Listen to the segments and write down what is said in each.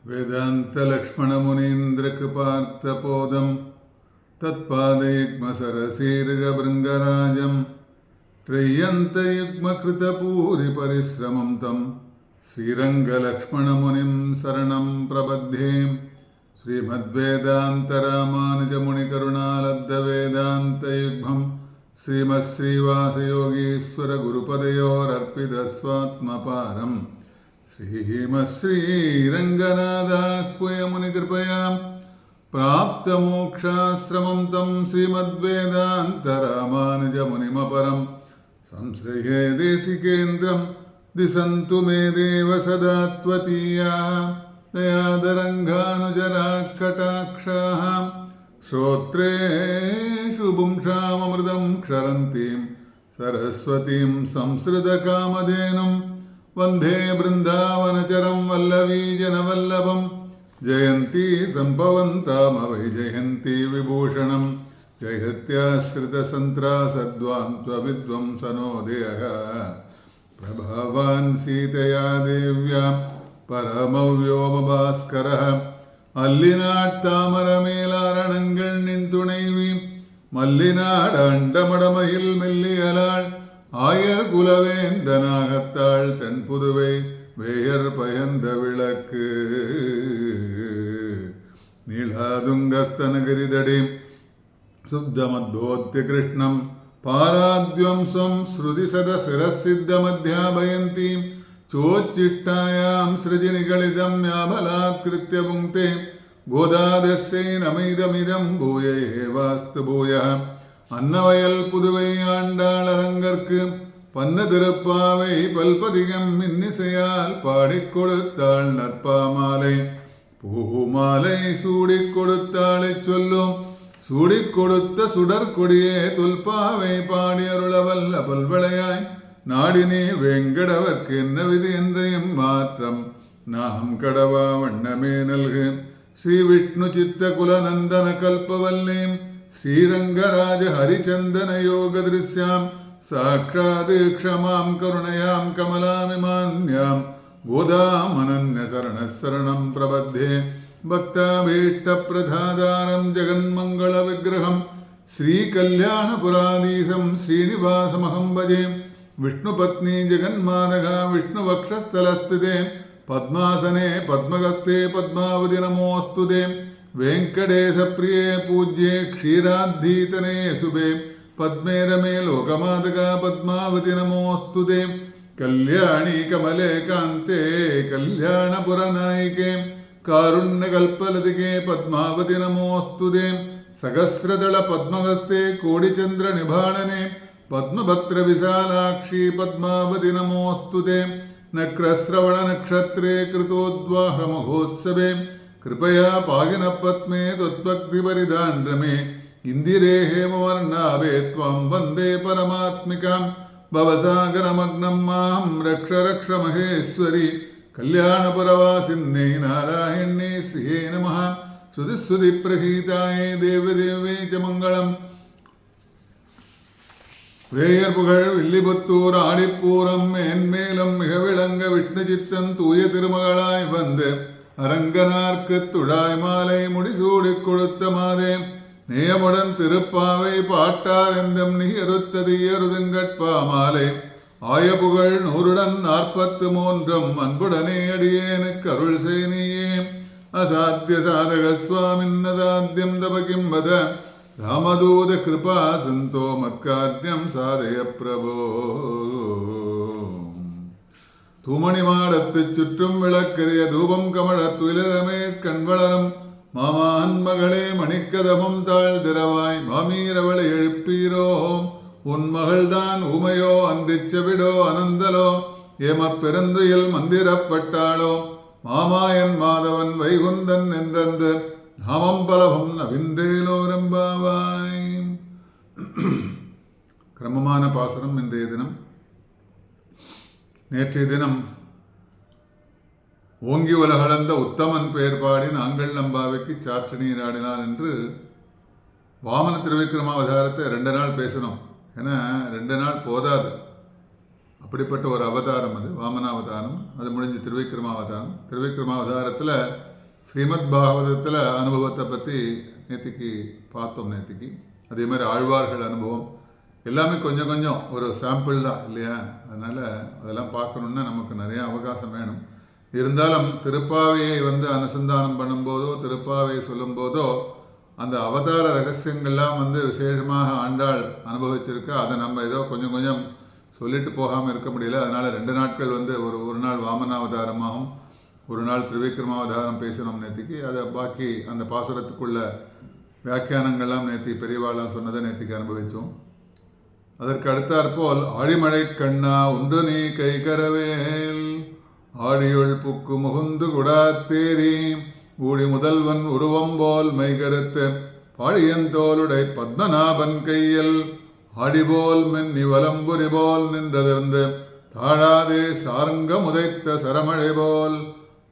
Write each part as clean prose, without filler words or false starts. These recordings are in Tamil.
वेदान्तलक्ष्मणमुनीन्द्रकृपार्थपोदं तत्पादयुग्मसरसीर्गभृङ्गराजं त्रय्यन्तयुग्मकृतपूरिपरिश्रमं तं श्रीरङ्गलक्ष्मणमुनिं शरणं प्रपद्ये। श्रीमद्वेदान्तरामानुजमुनिकरुणालब्धवेदान्तयुग्मं श्रीमत्श्रीवासयोगीश्वरगुरुपदयोरर्पितस्वात्मपारम् श्रीमत्श्रीरङ्गनाथाह्वयमुनिकृपया प्राप्तमोक्षाश्रमं तं श्रीमद्वेदान्तरामानुजमुनिमपरं संश्रये देशिकेन्द्रं दिशन्तु मे देव सदा त्वदीयाः दयादरङ्गानुजराः कटाक्षाः। श्रोत्रेषु पुंसाममृतं क्षरन्तीं सरस्वतीं संसृतकामधेनुं वन्दे बृन्दावनचरं वल्लवीजनवल्लभं। जयन्ती सम्भवन्तामवैजयन्ती विभूषणं जयत्याश्रितसन्त्रासद्वान्त्वविद्वंसनोदयः प्रभावान् सीतया देव्या परमव्योमभास्करः அல்லினாட்டாமரமேலாரணங்கள் நின் துணைவி மல்லினாடண்டமடமயில் மெல்லியலாள் ஆயர் குலவேந்தனாகத்தாள் தென் புதுவை வேயர் பயந்த விளக்கு நீளாதுங்கஸ்தனகிரிதடி சுப்தமத்போத்ய கிருஷ்ணம் பாராத்வம்சம் ஸ்ருதிசதசிரசித்தமத்யாபயந்தீம் चोच्चिष्टायां सृजनिगलितं याबलात्कृत्य पुङ्क्ते गोदादस्यै नमैदमिदं भूय एवास्तु भूयः। अन्नवयल पुதுவை ஆண்டாளரங்கற்கு பன்னு திருப்பாவை பல்பதிகம் இன்னிசையால் பாடிக் கொடுத்தாள் நற்பாமாலை பூமாலை சூடிக் கொடுத்தாளை சொல்லும் சூடிக் கொடுத்த சுடற்கொடியே தொல்பாவை பாடியருளவல்ல பல்வளையாய் நாடினே வேங்கடவர்க்கு என்ன விதி என்றையும் மாற்றம் நாம் கடவா வண்ணமே நல்கு ஸ்ரீ விஷ்ணு சித்த குலநந்தன கல்பவல்லீம் ஸ்ரீரங்கராஜ ஹரிச்சந்தன யோக திருஷ்யாம் சாட்சாத் க்ஷமாம் கருணயாம் கமலாமிமான்யாம் கோதாம் அனன்ய சரணம் பிரபத்தே பக்தாபீஷ்ட பிரதாதாரம் ஜெகன்மங்கள விக்கிரகம் ஸ்ரீ கல்யாணபுராதீசம் ஸ்ரீனிவாசமஹம் பஜே। विष्णुपत्नी जगन्मानगा विष्णुवक्षस्थलस्थिते पद्मासने पद्मगस्ते पद्मावति नमोऽस्तुते। वेङ्कटेशप्रिये पूज्ये क्षीराब्धीतने शुभे पद्मे रमे लोकमातका पद्मावति नमोऽस्तुते। कल्याणी कमले कान्ते कल्याणपुरनायिके कारुण्यकल्पलतिके पद्मावति नमोऽस्तुते। सहस्रदल पद्महस्ते कोटिचन्द्रनिभाणने पद्मभद्र विशालाक्षी पद्मावति नमोऽस्तुते। नक्रश्रवण नक्षत्रे कृतोद्वाह महोत्सवे कृपया पागिन पद्मे त्वद्भक्तिपरिदाण्ड्रमे इन्दिरे हेमवर्णाभे त्वां वन्दे परमात्मिकां भवसागरमग्नं मां रक्ष रक्ष महेश्वरि कल्याणपुरवासिन्यै नारायण्ये श्रिये नमः। श्रुतिस्रुतिप्रहीतायै देवदेवे च मङ्गलम्। வேயர் புகழ் வில்லிபுத்தூர் ஆடிப்பூரம் மேன்மேலும் மிக விளங்க விஷ்ணு சித்தன் தூய திருமகளாய் வந்து அரங்கனார்க்கு துழாய் மாலை முடிசூடிக் கொடுத்த மாதே நேயமுடன் திருப்பாவை பாட்டார் எந்தம் நிகருத்தது எருதுங்கட்பா மாலை ஆய புகழ் 143 அன்புடனே அடியேனுக்கு அருள் செய்னியே அசாத்திய சாதக சுவாமின்னதாத்யம் தபகிம்பத ராமதூத கிருபா சந்தோ மத்காத்யம் சாதய பிரபோ। தூமணி மாடத்து சுற்றும் விளக்கரிய தூபம் கமழ துயிலரமே கண்வளரும் மாமான் மகளே மணிக்கதமும் தாழ் திரவாய் மாமீரவளை எழுப்பீரோ உன் மகள்தான் ஊமையோ அன்றிச்சவிடோ அனந்தலோ ஏம பெருந்துயில் மந்திரப்பட்டாளோ மாமாயன் மாதவன் வைகுந்தன் என்றென்று நாமம் பலவம் நவின்றேலோரம்பாவாய்। கிரமமான பாசனம் இன்றைய தினம். நேற்றைய தினம் ஓங்கி உலகளந்த உத்தமன் பெயர் பாடி நாங்கள் நம்பாவைக்கு சாற்று நீராடினான் என்று வாமன திருவிக்ரமாவதாரத்தை 2 நாள் பேசணும். ஏன்னா 2 நாள் போதாது. அப்படிப்பட்ட ஒரு அவதாரம் அது வாமனாவதாரம். அது முடிஞ்சு திருவிக்ரமாவதாரம். திருவிக்ரமாவதாரத்தில் ஸ்ரீமத் பாகவதத்தில் அனுபவத்தை பற்றி நேற்றுக்கு பார்த்தோம். நேற்றுக்கு அதே மாதிரி ஆழ்வார்கள் அனுபவம் எல்லாமே கொஞ்சம் கொஞ்சம் ஒரு சாம்பிள் தான் இல்லையா? அதனால் அதெல்லாம் பார்க்கணுன்னா நமக்கு நிறையா அவகாசம் வேணும். இருந்தாலும் திருப்பாவையை அனுசந்தானம் பண்ணும்போதோ திருப்பாவையை சொல்லும்போதோ அந்த அவதார ரகசியங்கள்லாம் விசேஷமாக ஆண்டாள் அனுபவிச்சிருக்கா. அதை நம்ம ஏதோ கொஞ்சம் கொஞ்சம் சொல்லிட்டு போகாமல் இருக்க முடியல. அதனால் 2 நாட்கள் ஒரு நாள் வாமனாவதாரமாகவும் ஒரு நாள் திரிவிக்ரமாவதாரம் பேசினோம் நேற்றுக்கு. அதை பாக்கி அந்த பாசுரத்துக்குள்ள வியாக்கியானங்கள்லாம் நேற்று பெரியவாள்லாம் சொன்னதை நேற்றுக்கு அனுபவித்தோம். அதற்கு அடுத்தாற்போல் ஆழிமழை கண்ணா உண்டு நீ கைகரவேல் ஆடியுள் புக்கு முகுந்து குடாத்தேரி ஊழி முதல்வன் உருவம் போல் மெய்கருத்து பாழியந்தோளுடை பத்மநாபன் கையில் ஆடிபோல் மென்னி வலம்புரி போல் நின்றதிர்ந்து தாழாதே சார்ங்க முதைத்த சரமழை போல்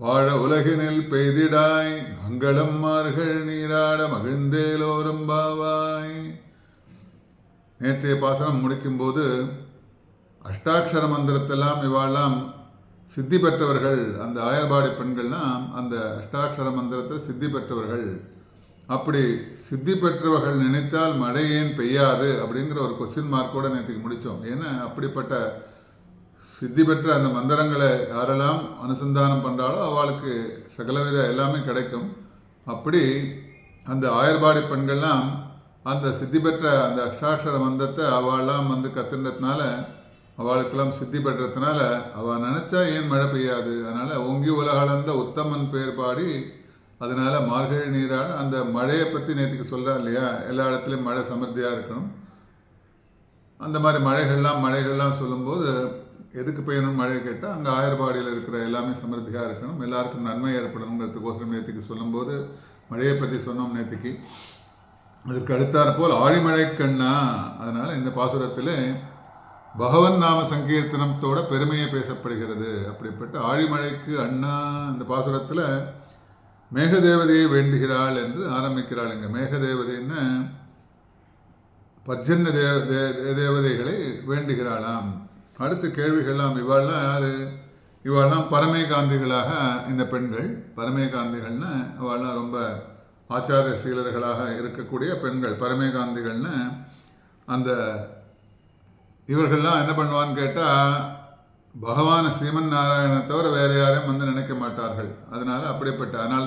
வாழ உலகினில் பெய்திடாய் நாங்களும் மார்கள் நீராட மகிழ்ந்தேலோரும் பாவாய். நேற்றைய பாசனம் முடிக்கும்போது அஷ்டாட்சர மந்திரத்தெல்லாம் இவாளெல்லாம் சித்தி பெற்றவர்கள். அந்த ஆயர்பாடி பெண்கள்லாம் அந்த அஷ்டாட்சர மந்திரத்தை சித்தி பெற்றவர்கள். அப்படி சித்தி பெற்றவர்கள் நினைத்தால் மழை ஏன் பெய்யாது அப்படிங்கிற ஒரு கொஸ்டின் மார்க்கோடு நேற்றுக்கு முடித்தோம். ஏன்னா அப்படிப்பட்ட சித்தி பெற்ற அந்த மந்திரங்களை யாரெல்லாம் அனுசந்தானம் பண்ணுறாலோ அவளுக்கு சகலவித எல்லாமே கிடைக்கும். அப்படி அந்த ஆயர்பாடி பெண்கள்லாம் அந்த சித்தி பெற்ற அந்த அஷ்டாட்சர மந்திரத்தை அவள்லாம் கற்றுன்றதுனால அவளுக்கெல்லாம் சித்தி பெற்றதுனால அவள் நினச்சா ஏன் மழை பெய்யாது. அதனால் ஓங்கி உலகளந்த உத்தமன் பேர் பாடி அதனால் மார்கழி நீராட அந்த மழையை பற்றி நேற்றுக்கு சொல்கிறான் இல்லையா? எல்லா இடத்துலையும் மழை சமர்த்தியாக இருக்கணும். அந்த மாதிரி மழைகள்லாம் சொல்லும்போது எதுக்கு பெய்யணும் மழை கேட்டால் அங்கே ஆயர்பாடியில் இருக்கிற எல்லாமே சமர்த்தியாக இருக்கணும், எல்லாருக்கும் நன்மை ஏற்படணுங்கிறதுக்கோசரம் நேற்றுக்கு சொல்லும்போது மழையை பற்றி சொன்னோம் நேற்றுக்கு. அதற்கு அடுத்தாற்போல் ஆழிமழை கண்ணா. அதனால் இந்த பாசுரத்தில் பகவன் நாம சங்கீர்த்தனத்தோட பெருமையை பேசப்படுகிறது. அப்படிப்பட்ட ஆழிமழைக்கு அண்ணா இந்த பாசுரத்தில் மேகதேவதையை வேண்டுகிறாள் என்று ஆரம்பிக்கிறாள். இங்கே மேகதேவதைன்னு பர்ஜன்ய தேவதைகளை வேண்டுகிறாளாம். அடுத்த கேள்விகள்லாம் இவாள்லாம் யார்? இவாள்லாம் பரமேகாந்திகளாக இந்த பெண்கள். பரமேகாந்திகள்னு இவாள்லாம் ரொம்ப ஆச்சாரிய சீலர்களாக இருக்கக்கூடிய பெண்கள் பரமேகாந்திகள்னு. அந்த இவர்கள்லாம் என்ன பண்ணுவான்னு கேட்டால் பகவான ஸ்ரீமன் நாராயணனை தவிர வேறு யாரையும் நினைக்க மாட்டார்கள். அதனால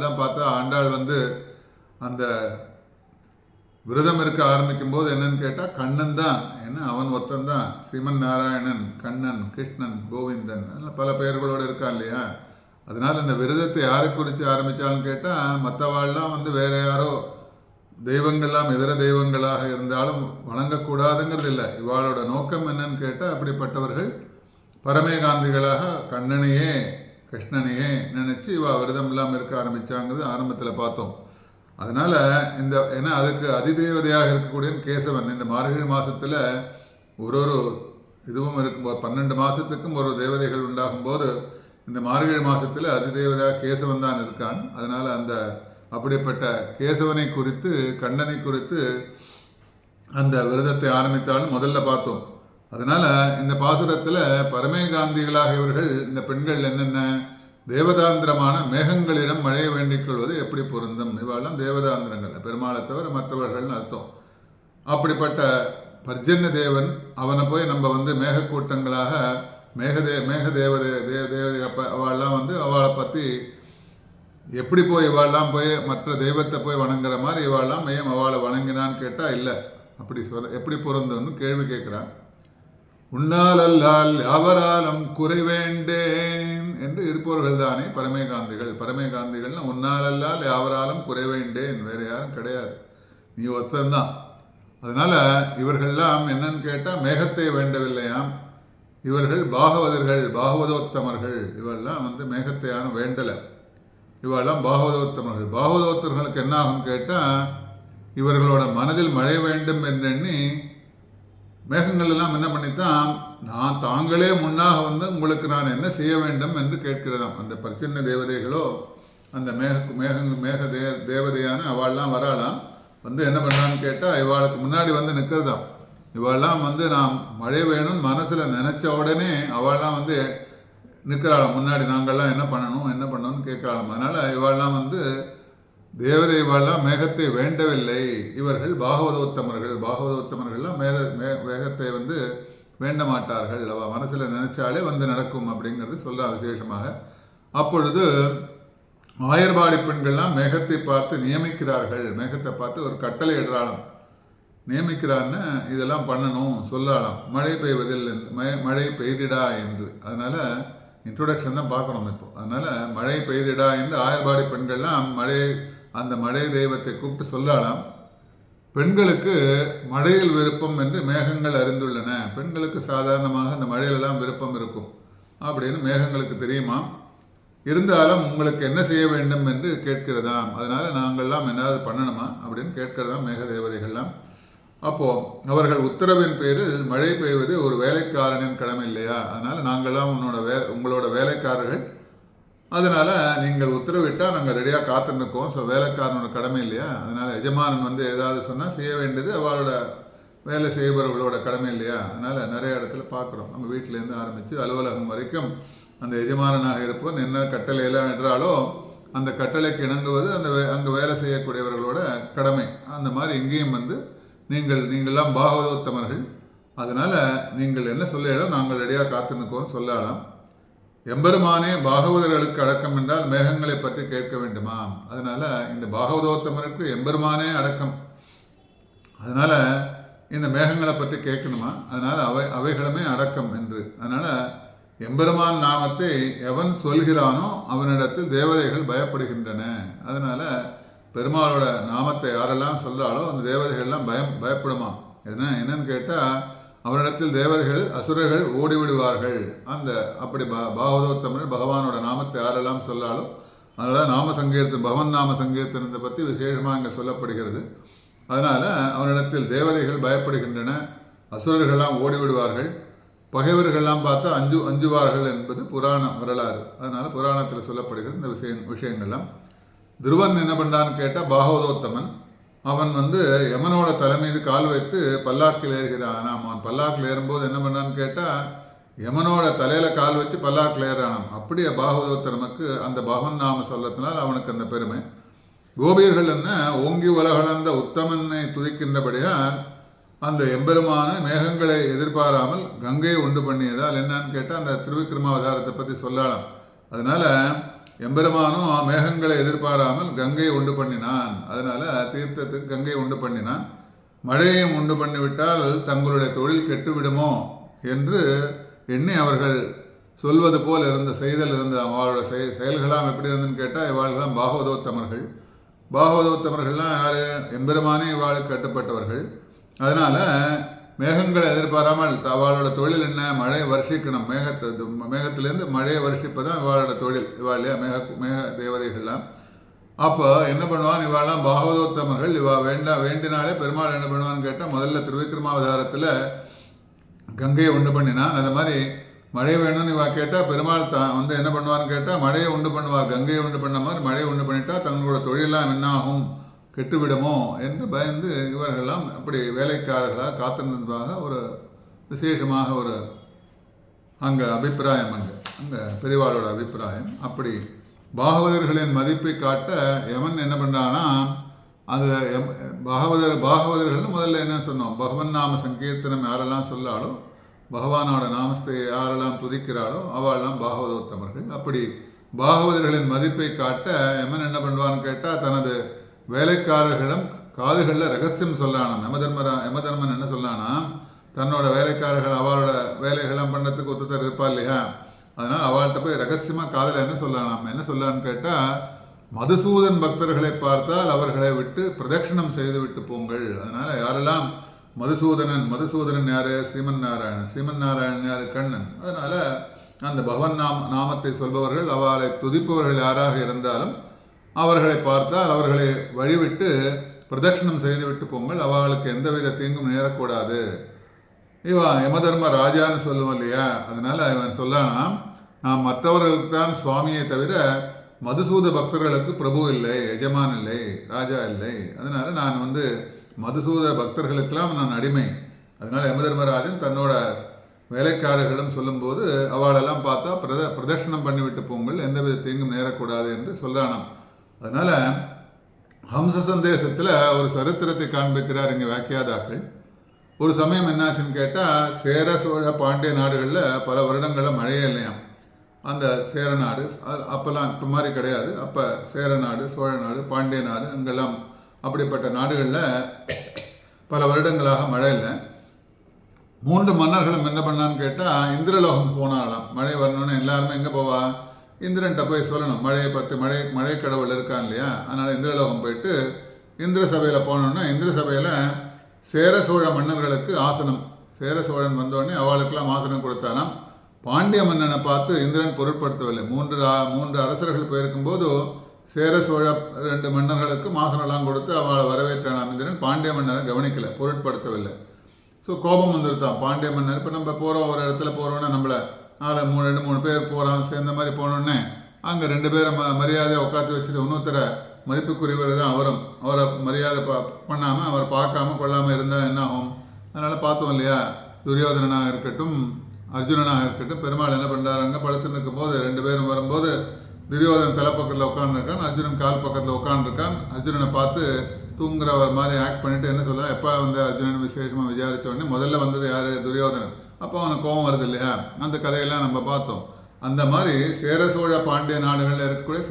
தான் பார்த்தா ஆண்டாள் அந்த விரதம் இருக்க ஆரம்பிக்கும் போது என்னன்னு கேட்டால் கண்ணன் தான், ஏன்னா அவன் ஒருத்தன் தான் ஸ்ரீமன் நாராயணன், கண்ணன், கிருஷ்ணன், கோவிந்தன், அதனால் பல பெயர்களோடு இருக்கான் இல்லையா? அதனால் அந்த விரதத்தை யாரை குறித்து ஆரம்பித்தாலும் கேட்டால் மற்றவாள்லாம் வேறு யாரோ தெய்வங்கள்லாம் இதர தெய்வங்களாக இருந்தாலும் வணங்கக்கூடாதுங்கிறது இல்லை. இவாளோட நோக்கம் என்னன்னு கேட்டால் அப்படிப்பட்டவர்கள் பரமேகாந்திகளாக கண்ணனையே கிருஷ்ணனையே நினச்சி இவா விரதம் இல்லாமல் இருக்க ஆரம்பித்தாங்கிறது ஆரம்பத்தில் பார்த்தோம். அதனால் ஏன்னா அதுக்கு அதிதேவதையாக இருக்கக்கூடிய கேசவன் இந்த மார்கழி மாதத்தில் ஒரு இதுவும் இருக்கும்போது 12 மாதத்துக்கும் ஒரு தேவதைகள் உண்டாகும்போது இந்த மார்கழி மாதத்தில் அதிதேவதையாக கேசவன் தான் இருக்கான். அதனால் அப்படிப்பட்ட கேசவனை குறித்து கண்ணனை குறித்து அந்த விரதத்தை ஆரம்பித்தாலும் முதல்ல பார்த்தோம். அதனால் இந்த பாசுரத்தில் பரமேகாந்திகளாக இவர்கள் இந்த பெண்கள் என்னென்ன தேவதாந்திரமான மேகங்களிடம் மழையை வேண்டிக் கொள்வது எப்படி பொருந்தும்? இவாளெல்லாம் தேவதாந்திரங்கள், பெருமாளை தவிர மற்றவர்கள்னு அர்த்தம். அப்படிப்பட்ட பர்ஜன்ய தேவன் அவனை போய் நம்ம மேகக்கூட்டங்களாக அவள்லாம் அவளை பற்றி எப்படி போய் இவாள்லாம் போய் மற்ற தெய்வத்தை போய் வணங்குற மாதிரி இவாள்லாம் ஏன் அவளை வணங்கினான்னு கேட்டால் இல்லை, அப்படி எப்படி பொருந்துன்னு கேள்வி கேட்குறான். உன்னாலல்லால் யாவராலும் குறைவேண்டேன் என்று இருப்பவர்கள் தானே பரமேகாந்திகள். பரமேகாந்திகள்னா உன்னாலல்லால் யாவராலும் குறைவேண்டேன், வேறு யாரும் கிடையாது, நீ ஒருத்தன்தான். அதனால் இவர்கள்லாம் என்னன்னு கேட்டால் மேகத்தை வேண்டவில்லையாம். இவர்கள் பாகவதர்கள், பாகவதோத்தமர்கள். இவெல்லாம் மேகத்தை யாரும் வேண்டலை. இவெல்லாம் பாகவதோத்தமர்கள். பாகவதோத்தர்களுக்கு என்ன ஆகும் கேட்டால் இவர்களோட மனதில் மழை வேண்டும் என்றெண்ணி மேகங்கள் எல்லாம் என்ன பண்ணித்தான் நான் தாங்களே முன்னாக உங்களுக்கு நான் என்ன செய்ய வேண்டும் என்று கேட்கிறதாம். அந்த பர்ஜன்ய தேவதைகளோ அந்த மேக தேவதையான அவள்லாம் வராளாம். என்ன பண்ணான்னு கேட்டால் இவாளுக்கு முன்னாடி நிற்கிறதாம். இவாள்லாம் நான் மழை வேணும்னு மனசில் நினச்ச உடனே அவள்லாம் நிற்கிறாளாம் முன்னாடி. நாங்கள்லாம் என்ன பண்ணணும்னு கேட்கலாம். அதனால் இவாள்லாம் வந்து தேவதை இவாள்லாம் மேகத்தை வேண்டவில்லை. இவர்கள் பாகவதோத்தமர்கள்லாம் மேகத்தை வந்து வேண்ட மாட்டார்கள். அவ மனசில் நினைச்சாலே வந்து நடக்கும் அப்படிங்கிறது சொல்ல விசேஷமாக. அப்பொழுது ஆயர்பாடி பெண்கள்லாம் மேகத்தை பார்த்து நியமிக்கிறார்கள். மேகத்தை பார்த்து ஒரு கட்டளை இடுறாளாம். நியமிக்கிறான்னு இதெல்லாம் பண்ணணும் சொல்லலாம். மழை பெய்வதில் மழை பெய்திடா என்று. அதனால் இன்ட்ரோடக்ஷன் தான் பார்க்கணும் இப்போ. அதனால் மழை பெய்திடா என்று ஆயர்பாடி பெண்கள்லாம் அந்த மழை தெய்வத்தை கூப்பிட்டு சொல்லலாம். பெண்களுக்கு மழையில் விருப்பம் என்று மேகங்கள் அறிந்துள்ளன. பெண்களுக்கு சாதாரணமாக அந்த மழையிலெல்லாம் விருப்பம் இருக்கும் அப்படின்னு மேகங்களுக்கு தெரியுமா. இருந்தாலும் உங்களுக்கு என்ன செய்ய வேண்டும் என்று கேட்கிறதாம். அதனால் நாங்கள்லாம் ஏதாவது பண்ணணுமா அப்படின்னு கேட்கிறதாம் மேக தேவதைகள்லாம். அப்போது அவர்கள் உத்தரவின் பேரில் மழை பெய்வது ஒரு வேலைக்காரனின் கடமை இல்லையா. அதனால் நாங்கள்லாம் உங்களோட வேலைக்காரர்கள். அதனால் நீங்கள் உத்தரவிட்டால் நாங்கள் ரெடியாக காத்துருக்கோம். ஸோ வேலைக்காரனோட கடமை இல்லையா. அதனால் எஜமானன் வந்து ஏதாவது சொன்னால் செய்ய வேண்டியது அவளோட வேலை செய்பவர்களோட கடமை இல்லையா. அதனால் நிறைய இடத்துல பார்க்குறோம். நம்ம வீட்டிலேருந்து ஆரம்பித்து அலுவலகம் வரைக்கும் அந்த எஜமானனாக இருப்பவன் என்ன கட்டளையெல்லாம் இடுறாலோ அந்த கட்டளைக்கு இணங்குவது அங்கே வேலை செய்யக்கூடியவர்களோட கடமை. அந்த மாதிரி இங்கேயும் வந்து நீங்கள்லாம் பாகவதோத்தமர்கள். அதனால் நீங்கள் என்ன சொல்லியோ நாங்கள் ரெடியாக காத்துருக்கோம்னு சொல்லலாம். எம்பெருமானே பாகவதர்களுக்கு அடக்கம் என்றால் மேகங்களை பற்றி கேட்க வேண்டுமா. அதனால் இந்த பாகவதோத்தமருக்கு எம்பெருமானே அடக்கம். அதனால் இந்த மேகங்களை பற்றி கேட்கணுமா. அதனால் அவைகளுமே அடக்கம் என்று. அதனால் எம்பெருமான் நாமத்தை எவன் சொல்கிறானோ அவனிடத்தில் தேவதைகள் பயப்படுகின்றன. அதனால் பெருமாளோட நாமத்தை யாரெல்லாம் சொல்லாலோ அந்த தேவதைகள்லாம் பயப்படுமா. என்னன்னு கேட்டால் அவரிடத்தில் தேவர்கள் அசுரர்கள் ஓடிவிடுவார்கள். அப்படி பாகவதோத்தமர் பகவானோட நாமத்தை யாரெல்லாம் சொல்லாலும் அதனால் நாம சங்கீர்த்தன் பகவன் நாம சங்கீர்த்தனத்தை பற்றி விசேஷமாக இங்கே சொல்லப்படுகிறது. அதனால் அவரிடத்தில் தேவதைகள் பயப்படுகின்றன, அசுரர்கள்லாம் ஓடிவிடுவார்கள், பகைவர்கள்லாம் பார்த்தா அஞ்சுவார்கள் என்பது புராண வரலாறு. அதனால் புராணத்தில் சொல்லப்படுகிறது இந்த விஷயங்கள்லாம். துருவன் என்ன பண்ணான்னு கேட்டால் பாகவதோத்தமன் அவன் வந்து யமனோட தலை மீது கால் வைத்து பல்லாக்கில் ஏறுகிறான். அவன் பல்லாக்கில் ஏறும்போது என்ன பண்ணான்னு கேட்டால் யமனோட தலையில் கால் வச்சு பல்லாக்கில் ஏறானாம். அப்படியே பாகவதோத்தரனுக்கு அந்த பகவன் நாம சொல்லத்தினால் அவனுக்கு அந்த பெருமை. கோபியர்கள் என்ன ஓங்கி உலகளந்த உத்தமனை துதிக்கின்றபடியால் அந்த எம்பெருமான மேகங்களை எதிர்பாராமல் கங்கையை உண்டு பண்ணியதால் என்னன்னு கேட்டால் அந்த திருவிக்கிரமாவதாரத்தை பற்றி சொல்லலாம். அதனால் எம்பெருமானும் மேகங்களை எதிர்பாராமல் கங்கையை உண்டு பண்ணினான். அதனால் தீர்த்தத்துக்கு கங்கையை உண்டு பண்ணினான். மழையையும் உண்டு பண்ணிவிட்டால் தங்களுடைய தொழில் கெட்டுவிடுமோ என்று எண்ணி அவர்கள் சொல்வது போல் செய்தல் இருந்த அவளோட செயல்களாம் எப்படி இருந்துன்னு கேட்டால் இவாள்களாம் பாகவதோத்தமர்கள்லாம் யார்? எம்பெருமானே இவாளுக்கு கட்டுப்பட்டவர்கள். அதனால் மேகங்களை எதிர்பாராமல் அவளோட தொழில் என்ன? மழை வருஷிக்கணும். மேகத்திலேருந்து மழையை வருஷிப்பதான் இவாளோட தொழில். இவாளையா மேக தேவதைகள்லாம். அப்போ என்ன பண்ணுவான்? இவாளெல்லாம் பாகவதோத்தமர்கள். வேண்டினாலே பெருமாள் என்ன பண்ணுவான்னு கேட்டால் முதல்ல திருவிக்கிரமாவதாரத்தில் கங்கையை உண்டு பண்ணினான். அது மாதிரி மழை வேணும்னு இவா கேட்டால் பெருமாள் தான் வந்து என்ன பண்ணுவான்னு கேட்டால் மழையை உண்டு பண்ணுவார். கங்கையை உண்டு பண்ண மாதிரி மழையை உண்டு பண்ணிட்டா தங்களோட தொழிலெல்லாம் என்னாகும், கெட்டுவிடுமோ என்று பயந்து இவர்களெல்லாம் அப்படி வேலைக்காரர்களாக காத்திருந்ததாக ஒரு விசேஷமாக ஒரு அங்கே அபிப்பிராயம். அங்கே பெரியவாளோட அபிப்பிராயம். அப்படி பாகவதர்களின் மதிப்பை காட்ட யமன் என்ன பண்ணுறான்னா அது பாகவதர்கள் முதல்ல என்ன சொன்னோம்? பகவன் நாம சங்கீர்த்தனம் யாரெல்லாம் சொல்லாலோ பகவானோட நாமத்தை யாரெல்லாம் துதிக்கிறாளோ அவெல்லாம் பாகவதோத்தமர்கள். அப்படி பாகவதர்களின் மதிப்பை காட்ட யமன் என்ன பண்ணுவான்னு கேட்டால் தனது வேலைக்காரர்களிடம் காதுகளில் ரகசியம் சொல்லானாம். யமதர்மன் என்ன சொல்லானா, தன்னோட வேலைக்காரர்கள் அவளோட வேலைகள்லாம் பண்ணத்துக்கு ஒருத்தர் இருப்பா இல்லையா, அதனால் அவள்கிட்ட போய் ரகசியமாக காதில் என்ன சொல்லான்னு கேட்டால் மதுசூதன் பக்தர்களை பார்த்தால் அவர்களை விட்டு பிரதட்சிணம் செய்து விட்டு போங்கள். அதனால் யாரெல்லாம் மதுசூதனன் யார்? ஸ்ரீமன் நாராயணன் யார்? கண்ணன். அதனால் அந்த பகவன் நாமத்தை சொல்பவர்கள் அவளை துதிப்பவர்கள் யாராக இருந்தாலும் அவர்களை பார்த்தால் அவர்களை வழிவிட்டு பிரதட்சிணம் செய்துவிட்டு போங்கள், அவர்களுக்கு எந்தவித தீங்கும் நேரக்கூடாது. இவன் யமதர்ம ராஜான்னு சொல்லுவோம் இல்லையா, அதனால் இவன் சொல்லானா நான் மற்றவர்களுக்கு தான் சுவாமியை தவிர மதுசூத பக்தர்களுக்கு பிரபு இல்லை, எஜமான் இல்லை, ராஜா இல்லை. அதனால் நான் வந்து மதுசூத பக்தர்களுக்கெல்லாம் நான் அடிமை. அதனால் யமதர்மராஜன் தன்னோட வேலைக்காரர்களிடம் சொல்லும்போது அவளெல்லாம் பார்த்தா பிரதர்ஷனம் பண்ணிவிட்டு போங்கள், எந்தவித தீங்கும் நேரக்கூடாது என்று சொல்றானாம். அதனால ஹம்ச சந்தேசத்தில் ஒரு சரித்திரத்தை காண்பிக்கிறார் இங்கே வாக்கியாதாக்கள். ஒரு சமயம் என்னாச்சுன்னு கேட்டால், சேர சோழ பாண்டிய நாடுகளில் பல வருடங்களில் மழையே இல்லையாம். அந்த சேர நாடு அப்போல்லாம் இப்போ மாதிரி கிடையாது. அப்போ சேர நாடு, சோழ நாடு, பாண்டிய நாடு, அங்கெல்லாம் அப்படிப்பட்ட நாடுகளில் பல வருடங்களாக மழை இல்லை. 3 மன்னர்களும் என்ன பண்ணான்னு கேட்டால், இந்திரலோகம் போனாலாம். மழை வரணும்னு எல்லாருமே எங்கே போவா? இந்திரன்ட்ட போய் சொல்லணும். மழையை பற்றி மழை கடவுள் இருக்கான் இல்லையா, அதனால் இந்திரலோகம் போயிட்டு இந்திர சபையில் போனோன்னா, இந்திர சபையில் சேர சோழ மன்னர்களுக்கு ஆசனம், சேர சோழன் வந்தோடனே அவளுக்கெல்லாம் ஆசனம் கொடுத்தானாம். பாண்டிய மன்னனை பார்த்து இந்திரன் பொருட்படுத்தவில்லை. 3 அரசர்கள் போயிருக்கும்போது சேர சோழ 2 மன்னர்களுக்கு ஆசனம்லாம் கொடுத்து அவளை வரவேற்றானாம் இந்திரன். பாண்டிய மன்னரை கவனிக்கலை, பொருட்படுத்தவில்லை. ஸோ கோபம் வந்துருத்தான் பாண்டிய மன்னர். இப்போ நம்ம போகிறோம், ஒரு இடத்துல போகிறோன்னா நம்மளை 2-3 பேர் போகிறான் சேர்ந்த மாதிரி போனோடனே அங்கே 2 பேரை மரியாதையை உட்காந்து வச்சுட்டு இன்னொருத்தரை மதிப்புக்குரியவர் தான் அவரை மரியாதை பண்ணாமல் அவரை பார்க்காம கொள்ளாமல் இருந்தால் என்ன ஆகும்? அதனால் பார்த்தோம் இல்லையா, துரியோதனனாக இருக்கட்டும் அர்ஜுனனாக இருக்கட்டும், பெருமாள் என்ன பண்ணுறாங்க, படுத்துன்னு இருக்கும்போது 2 பேரும் வரும்போது துரியோதனன் தலை பக்கத்தில் உட்காந்துருக்கான், அர்ஜுனன் கால் பக்கத்தில் உட்காந்துருக்கான். அர்ஜுனனை பார்த்து தூங்குறவர் மாதிரி ஆக்ட் பண்ணிட்டு என்ன சொல்கிறான், எப்போ வந்து அர்ஜுனன் விசேஷமாக விசாரித்த உடனே முதல்ல வந்தது யார்? துரியோதனன். அப்போ அவனுக்கு கோபம் வருது இல்லையா, அந்த கதையெல்லாம் நம்ம பார்த்தோம். அந்த மாதிரி சேர சோழ பாண்டிய நாடுகளில் இருக்கக்கூடிய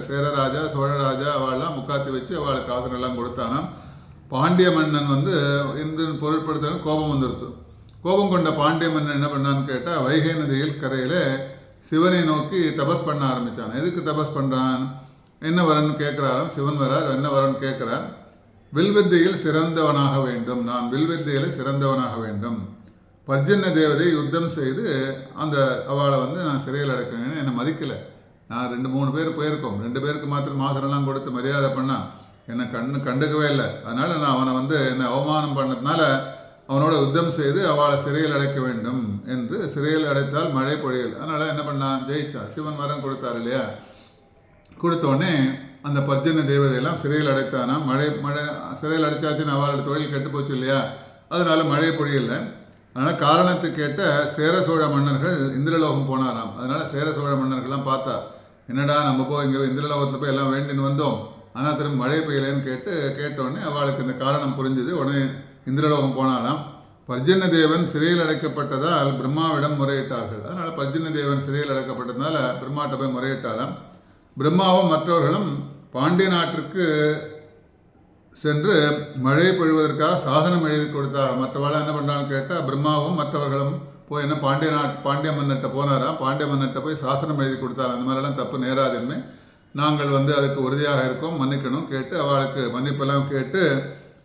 சேரராஜா சோழராஜா அவள்லாம் முக்காத்தி வச்சு அவளுக்கு ஆசனெல்லாம் கொடுத்தானா. பாண்டிய மன்னன் வந்து இந்திரன் பொருட்படுத்த கோபம் வந்துருது. கோபம் கொண்ட பாண்டிய மன்னன் என்ன பண்ணான்னு கேட்டால், வைகை நதியில் கரையில் சிவனை நோக்கி தபஸ் பண்ண ஆரம்பித்தான். எதுக்கு தபஸ் பண்ணுறான்? என்ன வரன்னு கேட்குறாராம். சிவன் வரார், என்ன வரன்னு கேட்குறான். வில்வித்தையில் சிறந்தவனாக வேண்டும், நான் வில்வித்தையில் சிறந்தவனாக வேண்டும். பர்ஜன்ய தேவதை யுத்தம் செய்து அந்த அவளை வந்து நான் சிறையில் அடைக்கிறேன்னு என்னை மதிக்கலை. நான் 2-3 பேர் போயிருக்கோம், 2 பேருக்கு மாத்திரம் மாசனெல்லாம் கொடுத்து மரியாதை பண்ணான், என்னை கண்டுக்கவே இல்லை. அதனால் நான் அவனை வந்து என்னை அவமானம் பண்ணதுனால அவனோட யுத்தம் செய்து அவளை சிறையில் அடைக்க வேண்டும் என்று, சிறையில் அடைத்தால் மழை பொழியல். அதனால் என்ன பண்ணான், ஜெயிச்சான். சிவன் வரம் கொடுத்தார் இல்லையா, கொடுத்தோடனே அந்த பர்ஜன்ய தேவதையெல்லாம் சிறையில் அடைத்தானா. மழை சிறையில் அடைச்சாச்சுன்னு அவளோட தொழில் கெட்டு போச்சு இல்லையா, அதனால மழை பொழியலை. அதனால் காரணத்தை கேட்ட சேர சோழ மன்னர்கள் இந்திரலோகம் போனாராம். அதனால் சேர சோழ மன்னர்கள்லாம் பார்த்தா, என்னடா நம்ம போய் இங்கே இந்திரலோகத்தில் போய் எல்லாம் வேண்டின்னு வந்தோம், ஆனால் திரும்ப மழை பெய்யலைன்னு கேட்டோடனே அவளுக்கு இந்த காரணம் புரிஞ்சுது. உடனே இந்திரலோகம் போனாலாம். பர்ஜன்ய தேவன் சிறையில் அடைக்கப்பட்டதால் பிரம்மாவிடம் முறையிட்டார்கள். அதனால் பர்ஜன்ய தேவன் சிறையில் அடைக்கப்பட்டதுனால பிரம்மாட்ட போய் முறையிட்டாலாம். பிரம்மாவும் மற்றவர்களும் பாண்டிய நாட்டிற்கு சென்று மழை பொழிவதற்காக சாசனம் எழுதி கொடுத்தார். மற்றவர்கள் என்ன பண்ணுறாங்கன்னு கேட்டால், பிரம்மாவும் மற்றவர்களும் போய் என்ன பாண்டிய மன்னர்கிட்ட போனாராம். பாண்டிய மன்னர்கிட்ட போய் சாசனம் எழுதி கொடுத்தார். அந்த மாதிரிலாம் தப்பு நேராதுன்னு நாங்கள் வந்து அதுக்கு உறுதியாக இருக்கோம், மன்னிக்கணும் கேட்டு அவளுக்கு மன்னிப்பெல்லாம் கேட்டு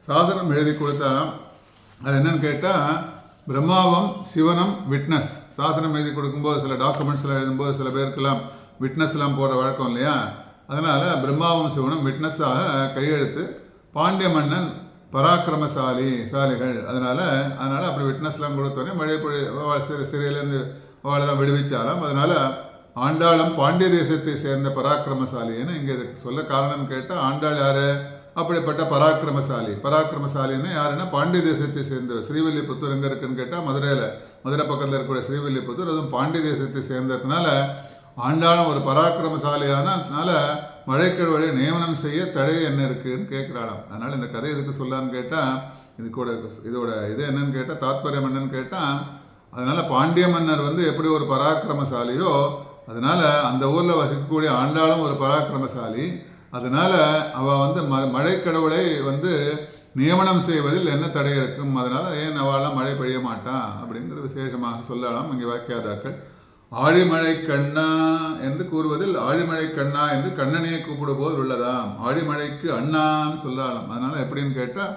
சாசனம் எழுதி கொடுத்தாராம். அது என்னன்னு கேட்டால், பிரம்மாவும் சிவனும் விட்னஸ். சாசனம் எழுதி கொடுக்கும்போது சில டாக்குமெண்ட்ஸ்லாம் எழுதும்போது சில பேருக்கெல்லாம் விட்னஸ்லாம் போடுற வழக்கம் இல்லையா, அதனால் பிரம்மாவும் சிவனும் விட்னஸாக கையெழுத்து. பாண்டிய மன்னன் பராக்கிரமசாலிகள், அதனால் அப்படி விட்னஸ்லாம் கொடுத்தோடனே மழை சிறையிலேருந்து அவளை தான் விடுவிச்சாலாம். அதனால் ஆண்டாளும் பாண்டிய தேசத்தை சேர்ந்த பராக்கிரமசாலின்னு இங்கே இதுக்கு சொல்ல காரணம் கேட்டால், ஆண்டாள் யார்? அப்படிப்பட்ட பராக்கிரமசாலின்னு யாருன்னா பாண்டிய தேசத்தை சேர்ந்தவர். ஸ்ரீவில்லிபுத்தூர் எங்கே இருக்குன்னு கேட்டால் மதுரை பக்கத்தில் இருக்கக்கூடிய ஸ்ரீவில்லிபுத்தூர், அதுவும் பாண்டிய தேசத்தை சேர்ந்ததுனால ஆண்டாளும் ஒரு பராக்கிரமசாலியானதுனால மழைக்கடவுளை நியமனம் செய்ய தடை என்ன இருக்குன்னு கேட்குறாளாம். அதனால் இந்த கதை எதுக்கு சொல்லான்னு கேட்டால், இதோட இது என்னன்னு கேட்டால், தாத்பரியம் என்னன்னு கேட்டால், அதனால் பாண்டிய மன்னர் வந்து எப்படி ஒரு பராக்கிரமசாலியோ, அதனால் அந்த ஊரில் வசிக்கக்கூடிய ஆண்டாளும் ஒரு பராக்கிரமசாலி. அதனால் அவள் வந்து மழைக்கடவுளை வந்து நியமனம் செய்வதில் என்ன தடை இருக்கும், அதனால் ஏன் அவளாம் மழை பெய்ய மாட்டான் அப்படிங்கிற விசேஷமாக சொல்லலாம் இங்கே வாக்கியாதாக்கள். ஆழிமழை கண்ணா என்று கூறுவதில் ஆழிமழை கண்ணா என்று கண்ணனையை கூப்பிடும்போது உள்ளதாம். ஆழிமழைக்கு அண்ணான்னு சொல்லலாம். அதனால் எப்படின்னு கேட்டால்,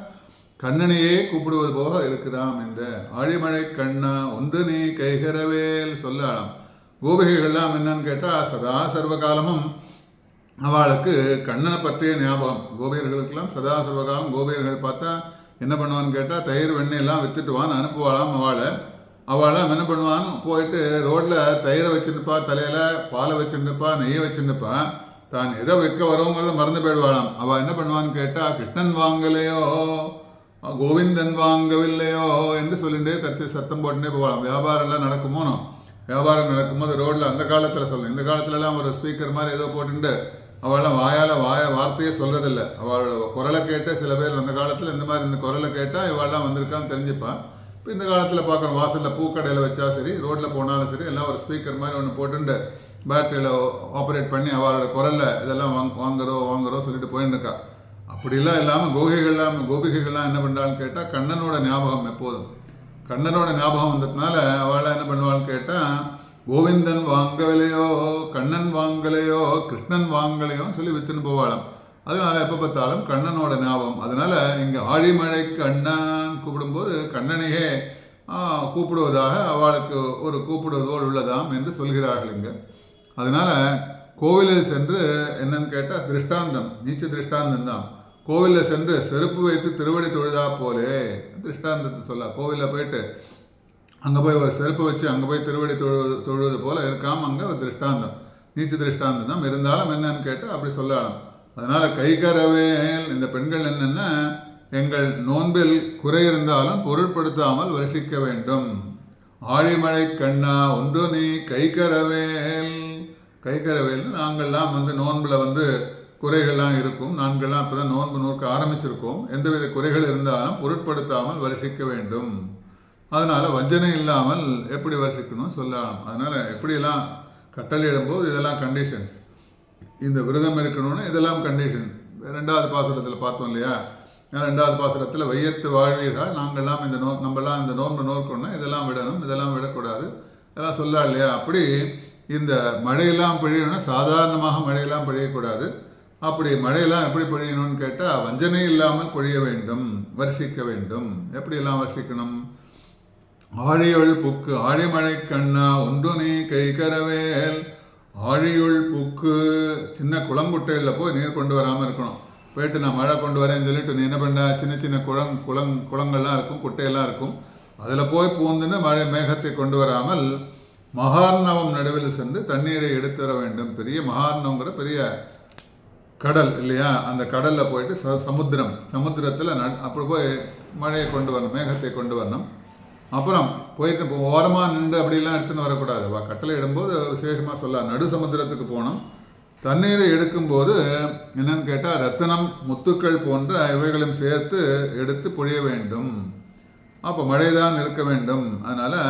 கண்ணனையே கூப்பிடுவது போக இருக்கிறாம் இந்த ஆழிமழை கண்ணா ஒன்று நீ கைகரவேல் சொல்லலாம். கோபிகைகள்லாம் என்னன்னு கேட்டால், சதா சர்வகாலமும் அவளுக்கு கண்ணனை பற்றிய ஞாபகம். கோபியர்களுக்கெல்லாம் சதா சர்வகாலம் கோபியர்கள் பார்த்தா என்ன பண்ணுவான்னு கேட்டால், தயிர் வெண்ணெயெல்லாம் வித்துட்டுவான்னு அனுப்புவாளாம் அவளாம் என்ன பண்ணுவான்னு போயிட்டு ரோட்டில் தயிரை வச்சுருப்பா, தலையில் பாலை வச்சுருப்பா, நெய்யை வச்சுருப்பா. தான் எதோ விற்க வருவோங்கிறத மறந்து போயிடுவாளாம். அவள் என்ன பண்ணுவான்னு கேட்டால், கிருஷ்ணன் வாங்கலையோ கோவிந்தன் வாங்கவில்லையோ என்று சொல்லிட்டே கத்தி சத்தம் போட்டுட்டே போகலாம். வியாபாரம்லாம் நடக்குமோனோ, வியாபாரம் நடக்கும்போது ரோட்டில் அந்த காலத்தில் சொல்லணும். இந்த காலத்துலலாம் ஒரு ஸ்பீக்கர் மாதிரி ஏதோ போட்டுட்டு அவள்லாம் வார்த்தையே சொல்கிறதில்ல. அவளோட குரலை கேட்டே சில பேர் அந்த காலத்தில் இந்த மாதிரி இந்த குரலை கேட்டால் இவாள்லாம் வந்திருக்கான்னு தெரிஞ்சுப்பான். இப்போ இந்த காலத்தில் பார்க்குறோம், வாசலில் பூக்கடையில் வச்சா சரி, ரோட்டில் போனாலும் சரி, எல்லாம் ஒரு ஸ்பீக்கர் மாதிரி ஒன்று போட்டுட்டு பேட்டரியில் ஆப்ரேட் பண்ணி அவளோட குரலில் இதெல்லாம் வாங்குறோம் சொல்லிட்டு போயின்னு இருக்கா. அப்படிலாம் இல்லாமல் கோபிகைகள்லாம் என்ன பண்ணுறான்னு கேட்டால் கண்ணனோட ஞாபகம் எப்போதும். கண்ணனோட ஞாபகம் வந்ததுனால அவளை என்ன பண்ணுவான்னு கேட்டால் கோவிந்தன் வாங்கவில்லையோ, கண்ணன் வாங்கலையோ, கிருஷ்ணன் வாங்கலையோ சொல்லி வித்துன்னு போவாளாம். அதனால எப்போ பார்த்தாலும் கண்ணனோட ஞாபகம். அதனால இங்கே ஆழிமழை கண்ணன் கூப்பிடும்போது கண்ணனையே கூப்பிடுவதாக அவளுக்கு ஒரு கூப்பிடுவோல் உள்ளதாம் என்று சொல்கிறார்கள் இங்கே. அதனால கோவிலில் சென்று என்னன்னு கேட்டால் திருஷ்டாந்தம், நீச்ச திருஷ்டாந்தம் தான். கோவிலில் சென்று செருப்பு வைத்து திருவடி தொழுதா போலே திருஷ்டாந்தத்தை சொல்ல. கோவிலில் போயிட்டு அங்கே போய் ஒரு செருப்பு வச்சு அங்கே போய் திருவடி தொழுவது போல இருக்காமல் அங்கே ஒரு திருஷ்டாந்தம், நீச்ச திருஷ்டாந்தம் தான். இருந்தாலும் என்னன்னு கேட்டால் அப்படி சொல்லலாம். அதனால் கைகரவேல் இந்த பெண்கள் என்னென்ன, எங்கள் நோன்பில் குறை இருந்தாலும் பொருட்படுத்தாமல் வருஷிக்க வேண்டும். ஆழிமழை கண்ணா ஒன்று நீ கைகரவேல். கைகரவேல் நாங்கள்லாம் நோன்பில் குறைகள்லாம் இருக்கும். நாங்கள்லாம் இப்போ தான் நோன்பு நோக்க ஆரம்பிச்சிருக்கோம். எந்தவித குறைகள் இருந்தாலும் பொருட்படுத்தாமல் வருஷிக்க வேண்டும். அதனால் வஞ்சனை இல்லாமல் எப்படி வருஷிக்கணும் சொல்லலாம். அதனால் எப்படியெல்லாம் கட்டளையிடும்போது இதெல்லாம் கண்டிஷன்ஸ். இந்த விரதம் இருக்கணும்னு இதெல்லாம் கண்டிஷன். 2வது பாசுரத்தில் பார்த்தோம் இல்லையா? 2வது பாசுரத்தில் வையத்து வாழ்வீர்கள் நாங்கள்லாம் நம்மலாம் இந்த நோன்பு நோக்கணும்னா இதெல்லாம் விடணும், இதெல்லாம் விடக்கூடாது, இதெல்லாம் சொல்லலாம் இல்லையா? அப்படி இந்த மழையெல்லாம் பொழியணும்னா சாதாரணமாக மழையெல்லாம் பொழியக்கூடாது. அப்படி மழையெல்லாம் எப்படி பொழியணும்னு கேட்டால் வஞ்சனை இல்லாமல் பொழிய வேண்டும், வருஷிக்க வேண்டும். எப்படியெல்லாம் வருஷிக்கணும்? ஆழியுள் புக்கு ஆழிமழை கண்ணா ஒன்று நீ கைகரவேல். ஆழியுள் புக்கு சின்ன குளங்குட்டையில் போய் நீர் கொண்டு வராமல் இருக்கணும். போயிட்டு நான் மழை கொண்டு வரேன்னு சொல்லிட்டு நீ என்ன பண்ண, சின்ன சின்ன குளங்கள்லாம் இருக்கும், குட்டையெல்லாம் இருக்கும், அதில் போய் பூந்துன்னு மழை மேகத்தை கொண்டு வராமல் மகார்ணவம் நடுவில் சென்று தண்ணீரை எடுத்து வர வேண்டும். பெரிய மகார்ணவங்கிற பெரிய கடல் இல்லையா? அந்த கடலில் போயிட்டு சமுத்திரத்தில் அப்படி போய் மழையை கொண்டு வரணும், மேகத்தை கொண்டு வரணும். அப்புறம் போயிட்டு ஓரமாக நின்று அப்படிலாம் எடுத்துன்னு வரக்கூடாது. கட்டளை இடும்போது விசேஷமாக சொல்ல நடு சமுத்திரத்துக்கு போகணும். தண்ணீரை எடுக்கும்போது என்னன்னு கேட்டால் ரத்தனம் முத்துக்கள் போன்ற இவைகளும் சேர்த்து எடுத்து பொழிய வேண்டும். அப்போ மழை தான் இருக்க வேண்டும். அதனால்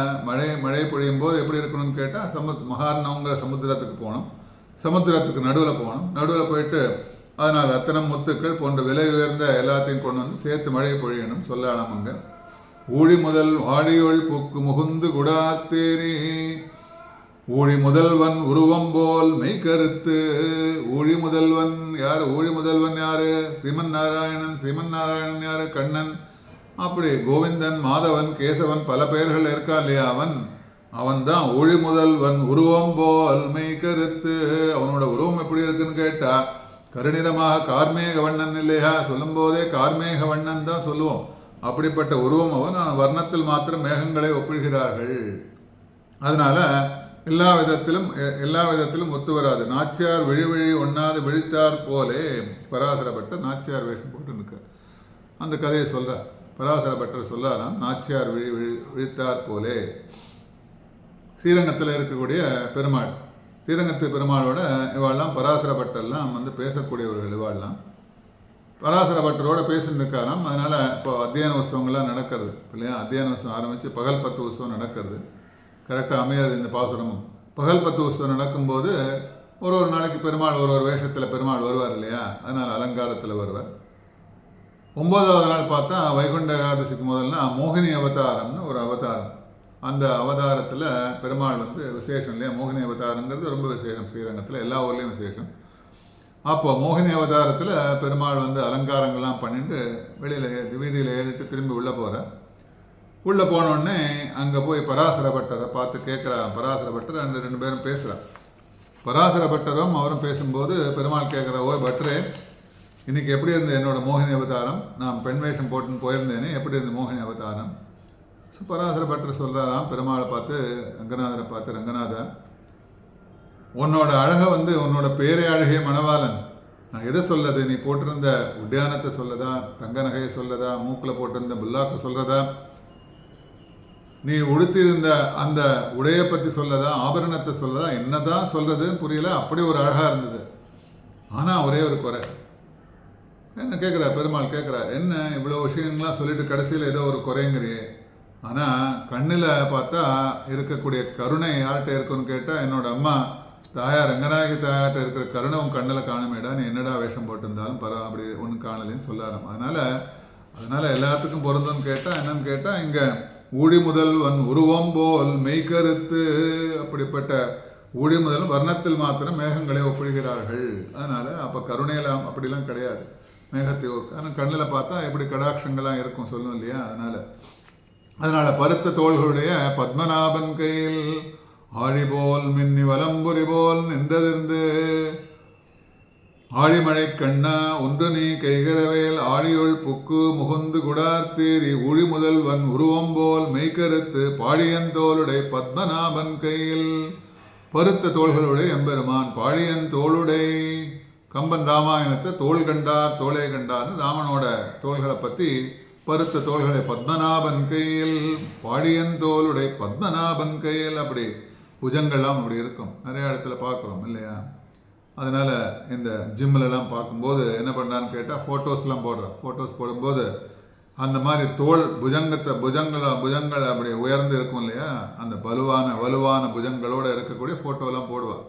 மழை பொழியும் போது எப்படி இருக்கணும்னு கேட்டால் மகார்ணவங்கிற சமுத்திரத்துக்கு போகணும். சமுத்திரத்துக்கு நடுவில் போகணும். நடுவில் போயிட்டு அதனால் ரத்தனம் முத்துக்கள் போன்ற விலை உயர்ந்த எல்லாத்தையும் கொண்டு சேர்த்து மழை பொழியணும் சொல்லலாம். அங்கே ஊழி முதல் வாழியுள் புக்கு முகுந்து குடாத்தேரி. ஊழி முதல்வன் உருவம் போல் மெய் கருத்து. ஊழி முதல்வன் யார்? ஊழி முதல்வன் யாரு? ஸ்ரீமன் நாராயணன் யாரு? கண்ணன். அப்படி கோவிந்தன், மாதவன், கேசவன் பல பெயர்கள் இருக்கா இல்லையா? அவன் தான் ஊழி முதல்வன் உருவம் போல் மெய் கருத்து. அவனோட உருவம் எப்படி இருக்குன்னு கேட்டா கருநிறமாக கார்மேக வண்ணன் இல்லையா? சொல்லும் போதே கார்மேக வண்ணன் தான் சொல்லுவோம். அப்படிப்பட்ட உருவம் அவன். வர்ணத்தில் மாத்திரம் மேகங்களை ஒப்பிடுகிறார்கள். அதனால எல்லா விதத்திலும் ஒத்து வராது. நாச்சியார் விழி ஒண்ணாது விழித்தார் போலே பராசரப்பட்ட நாச்சியார் வேஷம் போட்டு நிற்க அந்த கதையை சொல்றார். பராசரப்பட்டர் சொல்லாராம், நாச்சியார் விழித்தார் போலே. ஸ்ரீரங்கத்தில் இருக்கக்கூடிய பெருமாள், ஸ்ரீரங்கத்து பெருமாளோட இவாள்லாம் பராசரப்பட்டெல்லாம் பேசக்கூடியவர்கள். இவாள்லாம் பராசரப்பட்டரோட பேசின்னு இருக்காராம். அதனால் இப்போ அத்தியான உற்சவங்கள்லாம் நடக்கிறது இல்லையா? அத்தியான உற்சவம் ஆரம்பித்து பகல் 10 உற்சவம் நடக்கிறது. கரெக்டாக அமையாது இந்த பாசுரமும். பகல் 10 உற்சவம் நடக்கும்போது ஒரு நாளைக்கு பெருமாள் ஒரு வேஷத்தில் பெருமாள் வருவார் இல்லையா? அதனால் அலங்காரத்தில் வருவார். 9வது நாள் பார்த்தா வைகுண்ட ஏகாதசிக்கு முதல்னா மோகினி அவதாரம்னு ஒரு அவதாரம். அந்த அவதாரத்தில் பெருமாள் விசேஷம் இல்லையா? மோகினி அவதாரங்கிறது ரொம்ப விசேஷம். ஸ்ரீரங்கத்தில் எல்லா ஊர்லேயும் விசேஷம். அப்போ மோகினி அவதாரத்தில் பெருமாள் அலங்காரங்கள்லாம் பண்ணிட்டு வெளியில் வீதியில் ஏறிட்டு திரும்பி உள்ளே போகிறார். உள்ளே போனோடனே அங்கே போய் பராசரப்பட்டரை பார்த்து கேட்குறாரு. பராசரப்பட்டர் ரெண்டு பேரும் பேசுகிறார். பராசரப்பட்டரும் அவரும் பேசும்போது பெருமாள் கேட்குற, ஓய் பட்டரே, இன்றைக்கி எப்படி இருந்தது என்னோடய மோகினி அவதாரம்? நான் பெண் வேஷம் போட்டுன்னு போயிருந்தேனே, எப்படி இருந்தது மோகினி அவதாரம்? ஸோ பராசரப்பட்டர் சொல்கிறாராம் பெருமாளை பார்த்து, ரங்கநாதரை பார்த்து, ரங்கநாதன், உன்னோட அழகை உன்னோட பேரே அழகிய மணவாளன், நான் எதை சொல்லது? நீ போட்டிருந்த உத்தியானத்தை சொல்லதா, தங்க நகையை சொல்லதா, மூக்கில் போட்டிருந்த புல்லாக்க சொல்றதா, நீ உடுத்திருந்த அந்த உடையை பற்றி சொல்லதா, ஆபரணத்தை சொல்லதா, என்னதான் சொல்றதுன்னு புரியல. அப்படி ஒரு அழகாக இருந்தது. ஆனால் ஒரே ஒரு குறை. என்ன கேட்குறா பெருமாள் கேட்குறார், என்ன இவ்வளோ விஷயங்கள்லாம் சொல்லிட்டு கடைசியில் ஏதோ ஒரு குறைங்கிறியே. ஆனால் கண்ணில் பார்த்தா இருக்கக்கூடிய கருணை யார்கிட்ட இருக்குன்னு கேட்டால், என்னோட அம்மா தாயார் ரங்கநாயகி தாயார்கிட்ட இருக்கிற கருணை உன் கண்ணில் காணுமேடா, நீ என்னடா வேஷம் போட்டிருந்தாலும் அப்படி ஒன்று காணலைன்னு சொல்லாராம். அதனால் எல்லாத்துக்கும் பொருந்தோன்னு கேட்டால் என்னன்னு கேட்டால், இங்கே ஊழி முதல்வன் உருவம் போல் மெய்கருத்து, அப்படிப்பட்ட ஊழி முதல் வர்ணத்தில் மாத்திரம் மேகங்களை ஒப்பிடுகிறார்கள். அதனால் அப்போ கருணையெல்லாம் அப்படிலாம் கிடையாது. மேகத்தை ஆனால் கண்ணில் பார்த்தா எப்படி கடாட்சங்கள்லாம் இருக்கும் சொல்லும் இல்லையா. அதனால் பருத்த தோள்களுடைய பத்மநாபன் கையில் ஆழி போல் மின்னி வலம்புரி போல் நின்றதிருந்து ஆழிமழை கண்ணா ஒன்று நீ கைகரவேல் ஆழியுள் புக்கு முகுந்து குடார்த்தேரி ஊழி முதல்வன் உருவம் போல் மெய்கருத்து பாழியந்தோளுடைய பத்மநாபன் கையில். பருத்த தோள்களுடைய எம்பெருமான் பாழியன் தோளுடை. கம்பன் ராமாயணத்தை தோள் கண்டார் தோளை கண்டார்னு ராமனோட தோள்களை பற்றி பருத்த தோள்களை பத்மநாபன் கையில் பாடியன் தோளுடை பத்மநாபன் கையில். அப்படி புஜங்கள்லாம் அப்படி இருக்கும், நிறைய இடத்துல பார்க்குறோம் இல்லையா. அதனால் இந்த ஜிம்மிலலாம் பார்க்கும்போது என்ன பண்ணான்னு கேட்டால் ஃபோட்டோஸ்லாம் போடுறான். ஃபோட்டோஸ் போடும்போது அந்த மாதிரி தோல் புஜங்களை அப்படி உயர்ந்து இருக்கும் இல்லையா, அந்த வலுவான புஜங்களோடு இருக்கக்கூடிய ஃபோட்டோலாம் போடுவாள்.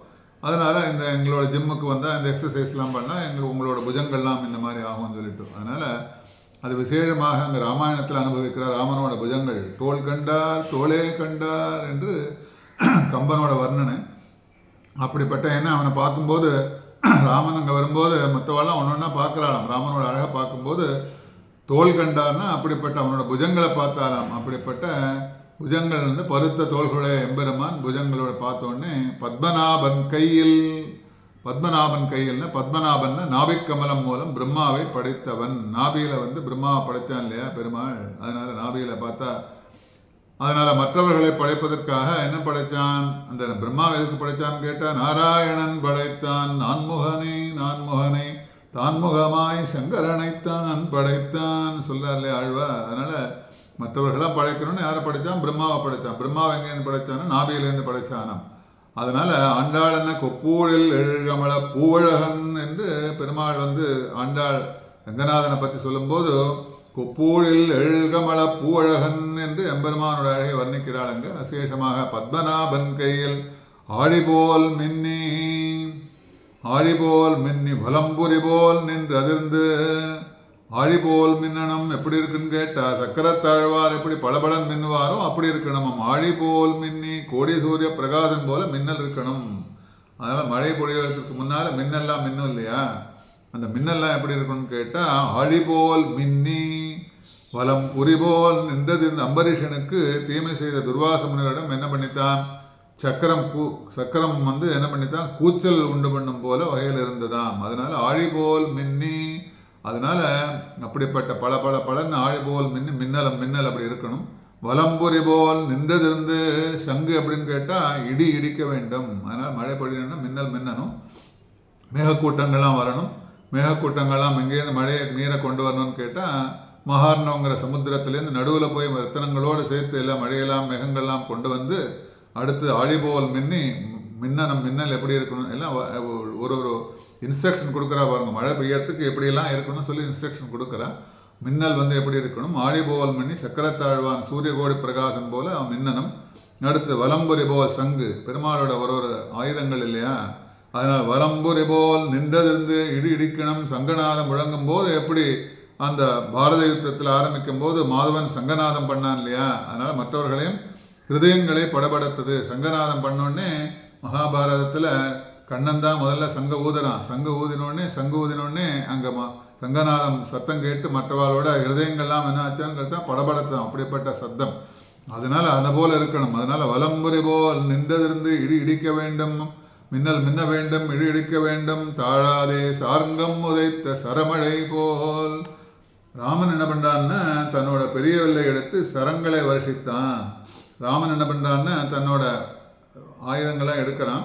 அதனால் எங்களோட ஜிம்முக்கு வந்தால் இந்த எக்ஸசைஸ்லாம் பண்ணால் உங்களோட புஜங்கள்லாம் இந்த மாதிரி ஆகும்னு சொல்லிட்டு, அதனால் அது விசேஷமாக அங்கே ராமாயணத்தில் அனுபவிக்கிறார். ராமனோட புஜங்கள் தோள் கண்டார் தோளே கண்டார் என்று கம்பனோட வர்ணனை. அப்படிப்பட்ட என்ன அவனை பார்க்கும்போது ராமன் அங்கே வரும்போது மற்றவெல்லாம் ஒன்று ஒன்றா பார்க்குறாளாம். ராமனோட அழகாக பார்க்கும்போது தோள் கண்டார்னா அப்படிப்பட்ட அவனோட புஜங்களை பார்த்தாலாம். அப்படிப்பட்ட புஜங்கள் பருத்த தோள்களை எம்பெருமான் புஜங்களோட பார்த்தோடனே பத்மநாபன் கையில்னா பத்மநாபன்னா நாபிக்கமலம் மூலம் பிரம்மாவை படைத்தவன். நாபியில் பிரம்மாவை படைத்தான் இல்லையா பெருமாள். அதனால் நாபியில் பார்த்தா, அதனால் மற்றவர்களை படைப்பதற்காக என்ன படைத்தான், அந்த பிரம்மாவை எதுக்கு படைத்தான்னு கேட்டால், நாராயணன் படைத்தான் நான்முகனை தான்முகமாய் சங்கரனைத்தான் படைத்தான் சொல்லார் இல்லையா ஆழ்வார். அதனால் மற்றவர்களாம் படைக்கணும்னு யாரை படைத்தான், பிரம்மாவை படைத்தான். பிரம்மாவை எங்கேருந்து படைத்தானா, நாபியிலேருந்து படைத்தானாம். அதனால் ஆண்டாள் என்ன கொப்பூழில் எழுகமல பூவழகன் என்று பெருமாள் ஆண்டாள் ரங்கநாதனை பற்றி சொல்லும்போது கொப்பூழில் எழுகமல பூவழகன் என்று எம்பெருமானோட அழகை வர்ணிக்கிறாள். அங்கே விசேஷமாக பத்மநாபன் கையில் ஆழிபோல் மின்னி வலம்புரி போல் நின்று அதிர்ந்து. ஆழிபோல் மின்னணும் எப்படி இருக்குன்னு கேட்டால், சக்கரத்தாழ்வார் எப்படி பளபளன் மின்னுவாரோ அப்படி இருக்கணும். ஆழிபோல் மின்னி கோடி சூரிய பிரகாசம் போல மின்னல் இருக்கணும். அதனால் மழை பொழிவதற்கு முன்னால் மின்னல்லாம் மின்னும் இல்லையா, அந்த மின்னல்லாம் எப்படி இருக்குன்னு கேட்டால் ஆழிபோல் மின்னி வலம் புரிபோல் நின்றது. இந்த அம்பரீஷனுக்கு தீமை செய்த துர்வாச முனிவரிடம் என்ன பண்ணித்தான், சக்கரம் என்ன பண்ணித்தான், கூச்சல் உண்டு பண்ணும் போல வகையில் இருந்ததாம். அதனால் ஆழிபோல் மின்னி. அதனால் அப்படிப்பட்ட பலன்னு ஆழிபோல் மின்னல் அப்படி இருக்கணும். வலம்புரி போல் நின்றதிருந்து சங்கு அப்படின்னு கேட்டால் இடிக்க வேண்டும். அதனால் மழை பொழியணும்னா மின்னல் மின்னணும், மேகக்கூட்டங்கள்லாம் வரணும். மேகக்கூட்டங்கள்லாம் எங்கேருந்து மழையை நீரை கொண்டு வரணும்னு கேட்டால், மகார்ணவங்கிற சமுத்திரத்திலேருந்து நடுவில் போய் ரத்தனங்களோடு சேர்த்து எல்லாம் மழையெல்லாம் மேகங்கள்லாம் கொண்டு வந்து அடுத்து ஆழிபோல் மின்னல் எப்படி இருக்கணும் எல்லாம் ஒரு இன்ஸ்ட்ரக்ஷன் கொடுக்குறா பாருங்க. மழை பெய்யறதுக்கு எப்படியெல்லாம் இருக்கணும்னு சொல்லி இன்ஸ்ட்ரக்ஷன் கொடுக்குறா. மின்னல் எப்படி இருக்கணும், ஆழிபோல் மின்னி சக்கரத்தாழ்வான் சூரிய கோடி பிரகாசம் போல மின்னனும். அடுத்து வலம்புரி போல் சங்கு பெருமாளோட ஒரு ஆயுதங்கள் இல்லையா. அதனால் வலம்புரி போல் நின்றதிருந்து இடிக்கணும். சங்கநாதம் முழங்கும் போது எப்படி அந்த பாரத யுத்தத்தில் ஆரம்பிக்கும் போது மாதவன் சங்கநாதம் பண்ணான் இல்லையா, அதனால் மற்றவர்களையும் ஹிருதயங்களை படபடுத்தது. சங்கநாதம் பண்ணோடனே மகாபாரதத்தில் கண்ணன் தான் முதல்ல சங்க ஊதினோடனே அங்கே சங்கநாதம் சத்தம் கேட்டு மற்றவாளோட ஹிருதயங்கள்லாம் என்ன ஆச்சான்னு படபடுத்தான். அப்படிப்பட்ட சத்தம். அதனால் அதை போல் இருக்கணும். அதனால் வலம்புரி போல் நின்றதிருந்து இடிக்க வேண்டும், மின்னல் மின்ன வேண்டும், இடிக்க வேண்டும். தாழாதே சார்ங்கம் உதைத்த சரமழை போல். ராமன் என்ன பண்ணுறான்னா தன்னோட பெரிய வில்லை எடுத்து சரங்களை வருஷித்தான். ராமன் என்ன பண்ணுறான்னா தன்னோட ஆயுதங்களாம் எடுக்கிறான்.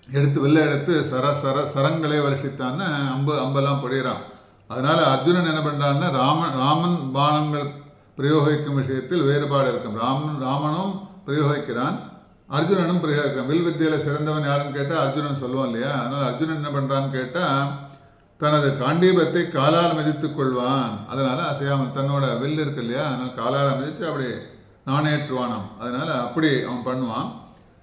எடுத்து வெளில எடுத்து சரங்களை வருஷித்தான்னு அம்பெல்லாம் பொழிகிறான். அதனால் அர்ஜுனன் என்ன பண்ணுறான்னா ராமன் பானங்கள் பிரயோகிக்கும் விஷயத்தில் வேறுபாடு இருக்கும். ராமனும் பிரயோகிக்கிறான், அர்ஜுனனும் பிரயோகிக்கிறான். வில் வித்தியில் சிறந்தவன் யாருன்னு கேட்டால் அர்ஜுனன் சொல்லுவான் இல்லையா? அதனால் அர்ஜுனன் என்ன பண்ணுறான்னு கேட்டால் தனது காண்டீபத்தை காலால் மிதித்து கொள்வான். அதனால் அசையாமல் தன்னோட வில் இருக்கு இல்லையா, அதனால் காலால் மிதித்து அப்படி நாணேற்றுவானாம். அதனால் அப்படி அவன் பண்ணுவான்.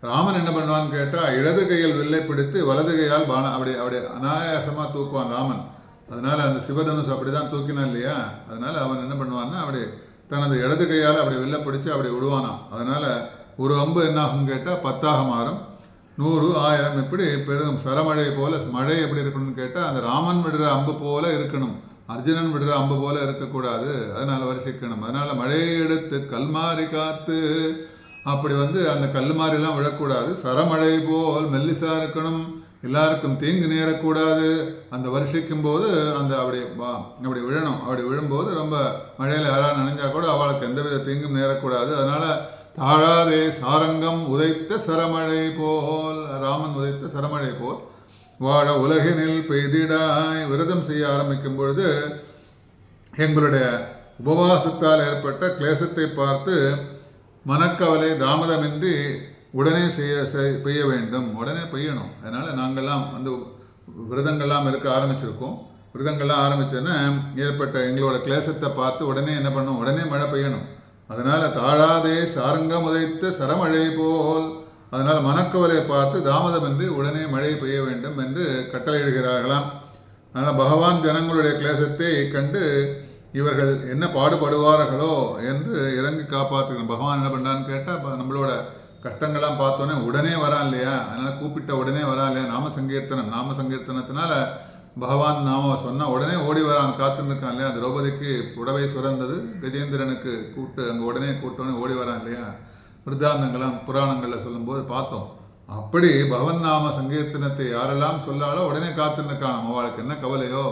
ராமன் என்ன பண்ணுவான்னு கேட்டால் இடது கையில் வில்லை பிடித்து வலது கையால் அப்படி அனாயாசமாக தூக்குவான் ராமன். அதனால் அந்த சிவதனுஷ் அப்படி தான் தூக்கினான் இல்லையா? அதனால் அவன் என்ன பண்ணுவான்னா அப்படி தனது இடது கையால் அப்படி வில்லை பிடிச்சி அப்படி விடுவானாம். அதனால் ஒரு அம்பு என்ன ஆகும் கேட்டால் 10ஆக மாறும், 100, 1000 இப்படி பெரும் சரமழை போல. மழை எப்படி இருக்கணும்னு கேட்டால் அந்த ராமன் விடுற அம்பு போல இருக்கணும், அர்ஜுனன் விடுற அம்பு போல இருக்கக்கூடாது. அதனால் வருஷிக்கணும். அதனால் மழையை எடுத்து கல்மாரி காத்து அப்படி அந்த கல் மாதிரிலாம் விழக்கூடாது. சரமழை போல் மெல்லிசா இருக்கணும், எல்லாருக்கும் தீங்கு நேரக்கூடாது. அந்த வருஷிக்கும் போது அப்படி விழணும். அப்படி விழும்போது ரொம்ப மழையில் யாராவது நனைஞ்சா கூட அவளுக்கு எந்தவித தீங்கும் நேரக்கூடாது. அதனால் தாழாதே சாரங்கம் உதைத்த சரமழை போல், ராமன் உதைத்த சரமழை போல் வாழ உலகினில் பெய்திடாய். விரதம் செய்ய ஆரம்பிக்கும் பொழுது எங்களுடைய உபவாசத்தால் ஏற்பட்ட கிளேசத்தை பார்த்து மனக்கவலை தாமதமின்றி உடனே பெய்ய வேண்டும், உடனே பெய்யணும். அதனால் நாங்கள்லாம் விரதங்கள்லாம் இருக்க ஆரம்பிச்சிருக்கோம். விரதங்கள்லாம் ஆரம்பித்தோன்னா ஏற்பட்ட எங்களோட கிளேசத்தை பார்த்து உடனே என்ன பண்ணணும், உடனே மழை பெய்யணும். அதனால் தாழாதே சாரங்கம் உதைத்த சரமழை போல், அதனால் மனக்கவலை பார்த்து தாமதமின்றி உடனே மழை பெய்ய வேண்டும் என்று கட்டளையிடுகிறார்களாம். அதனால் பகவான் ஜனங்களுடைய கிளேசத்தை கண்டு இவர்கள் என்ன பாடுபடுவார்களோ என்று இறங்கி காப்பாற்றுக்கணும். பகவான் என்ன பண்ணான்னு கேட்டால் நம்மளோட கஷ்டங்கள்லாம் பார்த்தோன்னே உடனே வரான் இல்லையா? அதனால் கூப்பிட்ட உடனே வரான் இல்லையா? நாம சங்கீர்த்தனத்தினால பகவான் நாம சொன்னால் உடனே ஓடி வரான், காத்துன்னு இருக்கான் இல்லையா? திரௌபதிக்கு புடவை சுரந்தது, கஜேந்திரனுக்கு அங்கே உடனே கூப்பிட்டோன்னே ஓடி வரான் இல்லையா? விருத்தாந்தங்கள்லாம் புராணங்களில் சொல்லும்போது பார்த்தோம். அப்படி பகவன் நாம சங்கீர்த்தனத்தை யாரெல்லாம் சொல்லாலோ உடனே காத்துன்னு இருக்கான். அவளுக்கு என்ன கவலையோ,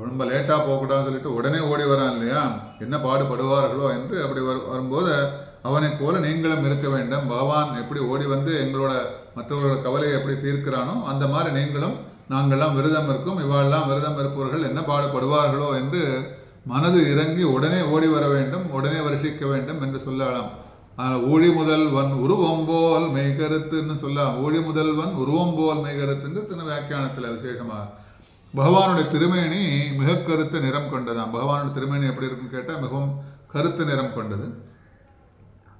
ரொம்ப லேட்டாக போகக்கூடாதுன்னு சொல்லிட்டு உடனே ஓடி வரான் இல்லையா? என்ன பாடுபடுவார்களோ என்று அப்படி வரும்போது அவனை போல நீங்களும் இருக்க வேண்டும். பகவான் எப்படி ஓடி எங்களோட மற்றவர்களோட கவலையை எப்படி தீர்க்கிறானோ அந்த மாதிரி நீங்களும் நாங்கள்லாம் விரதம் இருக்கும், இவாளெல்லாம் விரதம் இருப்பவர்கள் என்ன பாடுபடுவார்களோ என்று மனது இறங்கி உடனே ஓடி வர வேண்டும், உடனே வருஷிக்க வேண்டும் என்று சொல்லலாம். ஆனால் ஊழி முதல்வன் உருவம் போல் மெய்கருத்துன்னு சொல்லலாம். ஊழி முதல்வன் உருவம் போல் மெய்கருத்துங்க வியாக்கியானத்தில் விசேஷமாக பகவானுடைய திருமேனி மிக கருத்த நிறம் கொண்டதான். பகவானுடைய திருமேனி எப்படி இருக்குன்னு கேட்டால் மிகவும் கருத்த நிறம் கொண்டது.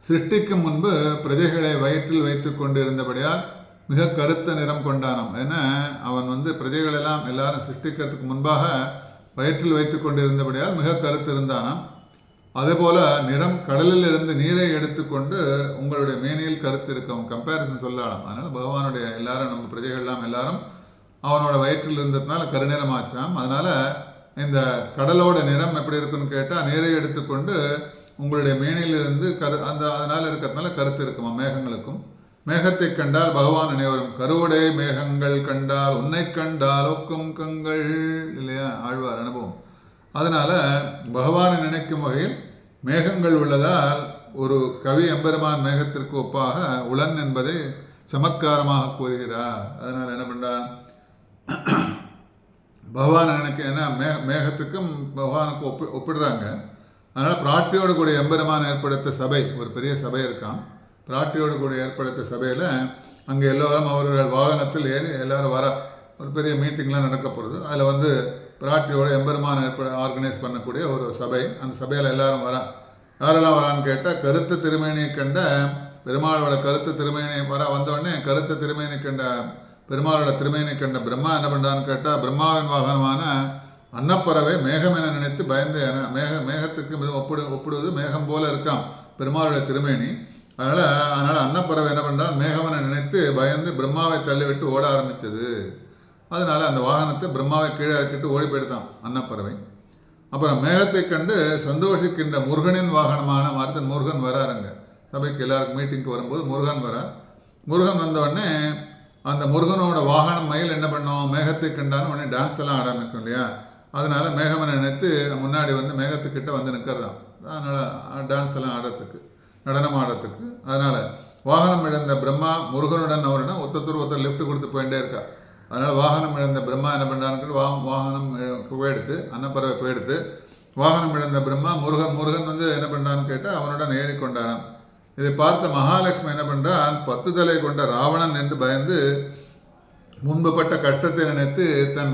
சிருஷ்டிக்கும் முன்பு பிரஜைகளை வயிற்றில் வைத்து கொண்டு இருந்தபடியால் மிக கருத்த நிறம் கொண்டானாம். ஏன்னா அவன் பிரஜைகளெல்லாம் எல்லாரும் சிருஷ்டிக்கிறதுக்கு முன்பாக வயிற்றில் வைத்து கொண்டு இருந்தபடியால் மிக கருத்து இருந்தானாம். அதே போல் நிறம் கடலில் இருந்து நீரை எடுத்துக்கொண்டு உங்களுடைய மேனியில் கருத்து இருக்கும் கம்பேரிசன் சொல்லலாம். அதனால் பகவானுடைய எல்லாரும் நம்ம பிரஜைகள்லாம் எல்லாரும் அவனோட வயிற்றில் இருந்ததுனால கருநிறம் ஆச்சாம். அதனால் இந்த கடலோட நிறம் எப்படி இருக்குன்னு கேட்டால் நீரை எடுத்துக்கொண்டு உங்களுடைய மேனிலிருந்து அதனால் இருக்கிறதுனால கருத்து இருக்குமா மேகங்களுக்கும். மேகத்தை கண்டால் பகவான் நினைவரும். கருவடை மேகங்கள் கண்டால் உன்னை கண்டால் ஒக்கும் கங்கள் இல்லையா? ஆழ்வார் அனுபவம். அதனால் பகவானை நினைக்கும் வகையில் மேகங்கள் உள்ளதால் ஒரு கவி எம்பெருமான் மேகத்திற்கு ஒப்பாக உளன் என்பதை சமத்காரமாக கூறுகிறார். அதனால் என்ன பண்ணுறான், பகவானை நினைக்க ஏன்னா மேகத்துக்கும் பகவானுக்கு ஒப்பிடுறாங்க. அதனால் பிராட்டியோடு கூட எம்பெருமான் ஏற்படுத்த சபை, ஒரு பெரிய சபை இருக்கான். பிராட்டியோடு கூட ஏற்படுத்த சபையில் அங்கே எல்லோரும் அவர்கள் வாகனத்தில் ஏறி எல்லோரும் வர ஒரு பெரிய மீட்டிங்லாம் நடக்கப்படுது. அதில் பிராட்டியோட எம்பெருமான் ஆர்கனைஸ் பண்ணக்கூடிய ஒரு சபை. அந்த சபையில் எல்லாரும் யாரெல்லாம் வரான்னு கேட்டால் கருத்த திருமேனியை கண்ட பெருமாளோட கருத்த திருமேனியை வந்தோடனே கருத்த திருமேனி கண்ட பெருமாளோட திருமேனி கண்ட பிரம்மா என்ன பண்ணுறான்னு கேட்டால் பிரம்மாவின் வாகனமான அன்னப்பறவை மேகம் என நினைத்து பயந்து மேகத்துக்கு ஒப்பிடுவது மேகம் போல இருக்கான் பெருமாளுடைய திருமேனி. அதனால் அன்னப்பறவை என்ன பண்ணுறான், மேகமென நினைத்து பயந்து பிரம்மாவை தள்ளிவிட்டு ஓட ஆரம்பித்தது. அதனால் அந்த வாகனத்தை பிரம்மாவை கீழே இறக்கிட்டு ஓடி போயிடுதான் அன்னப்பறவை. அப்புறம் மேகத்தை கண்டு சந்தோஷிக்கின்ற முருகனின் வாகனமான மருத்தன் முருகன் வராருங்க சபைக்கு. எல்லாருக்கும் மீட்டிங்க்கு வரும்போது முருகன் வரார். முருகன் வந்தவுடனே அந்த முருகனோட வாகனம் மயில் என்ன பண்ணோம், மேகத்தை கண்டான்னு உடனே டான்ஸ் எல்லாம் ஆரம்பிக்கும் இல்லையா? அதனால் மேகமென நினைத்து முன்னாடி மேகத்துக்கிட்ட நிற்கிறதான். அதனால் டான்ஸ் எல்லாம் ஆடுறதுக்கு, நடனம் ஆடுறதுக்கு. அதனால் வாகனம் இழந்த பிரம்மா முருகனுடன் அவருடன் ஒருத்தர் லிஃப்ட் கொடுத்து போயிட்டே இருக்கா. அதனால் வாகனம் இழந்த பிரம்மா என்ன பண்ணுறான்னு வாகனம் புகையெடுத்து அன்னப்பறவை புகையெடுத்து வாகனம் இழந்த பிரம்மா முருகன் வந்து என்ன பண்ணுறான்னு கேட்டால் அவனுடன் ஏறிக்கொண்டாராம். இதை பார்த்த மகாலட்சுமி என்ன பண்ணுறான், 10 தலை கொண்ட ராவணன் என்று பயந்து முன்பு பட்ட கஷ்டத்தை நினைத்து தன்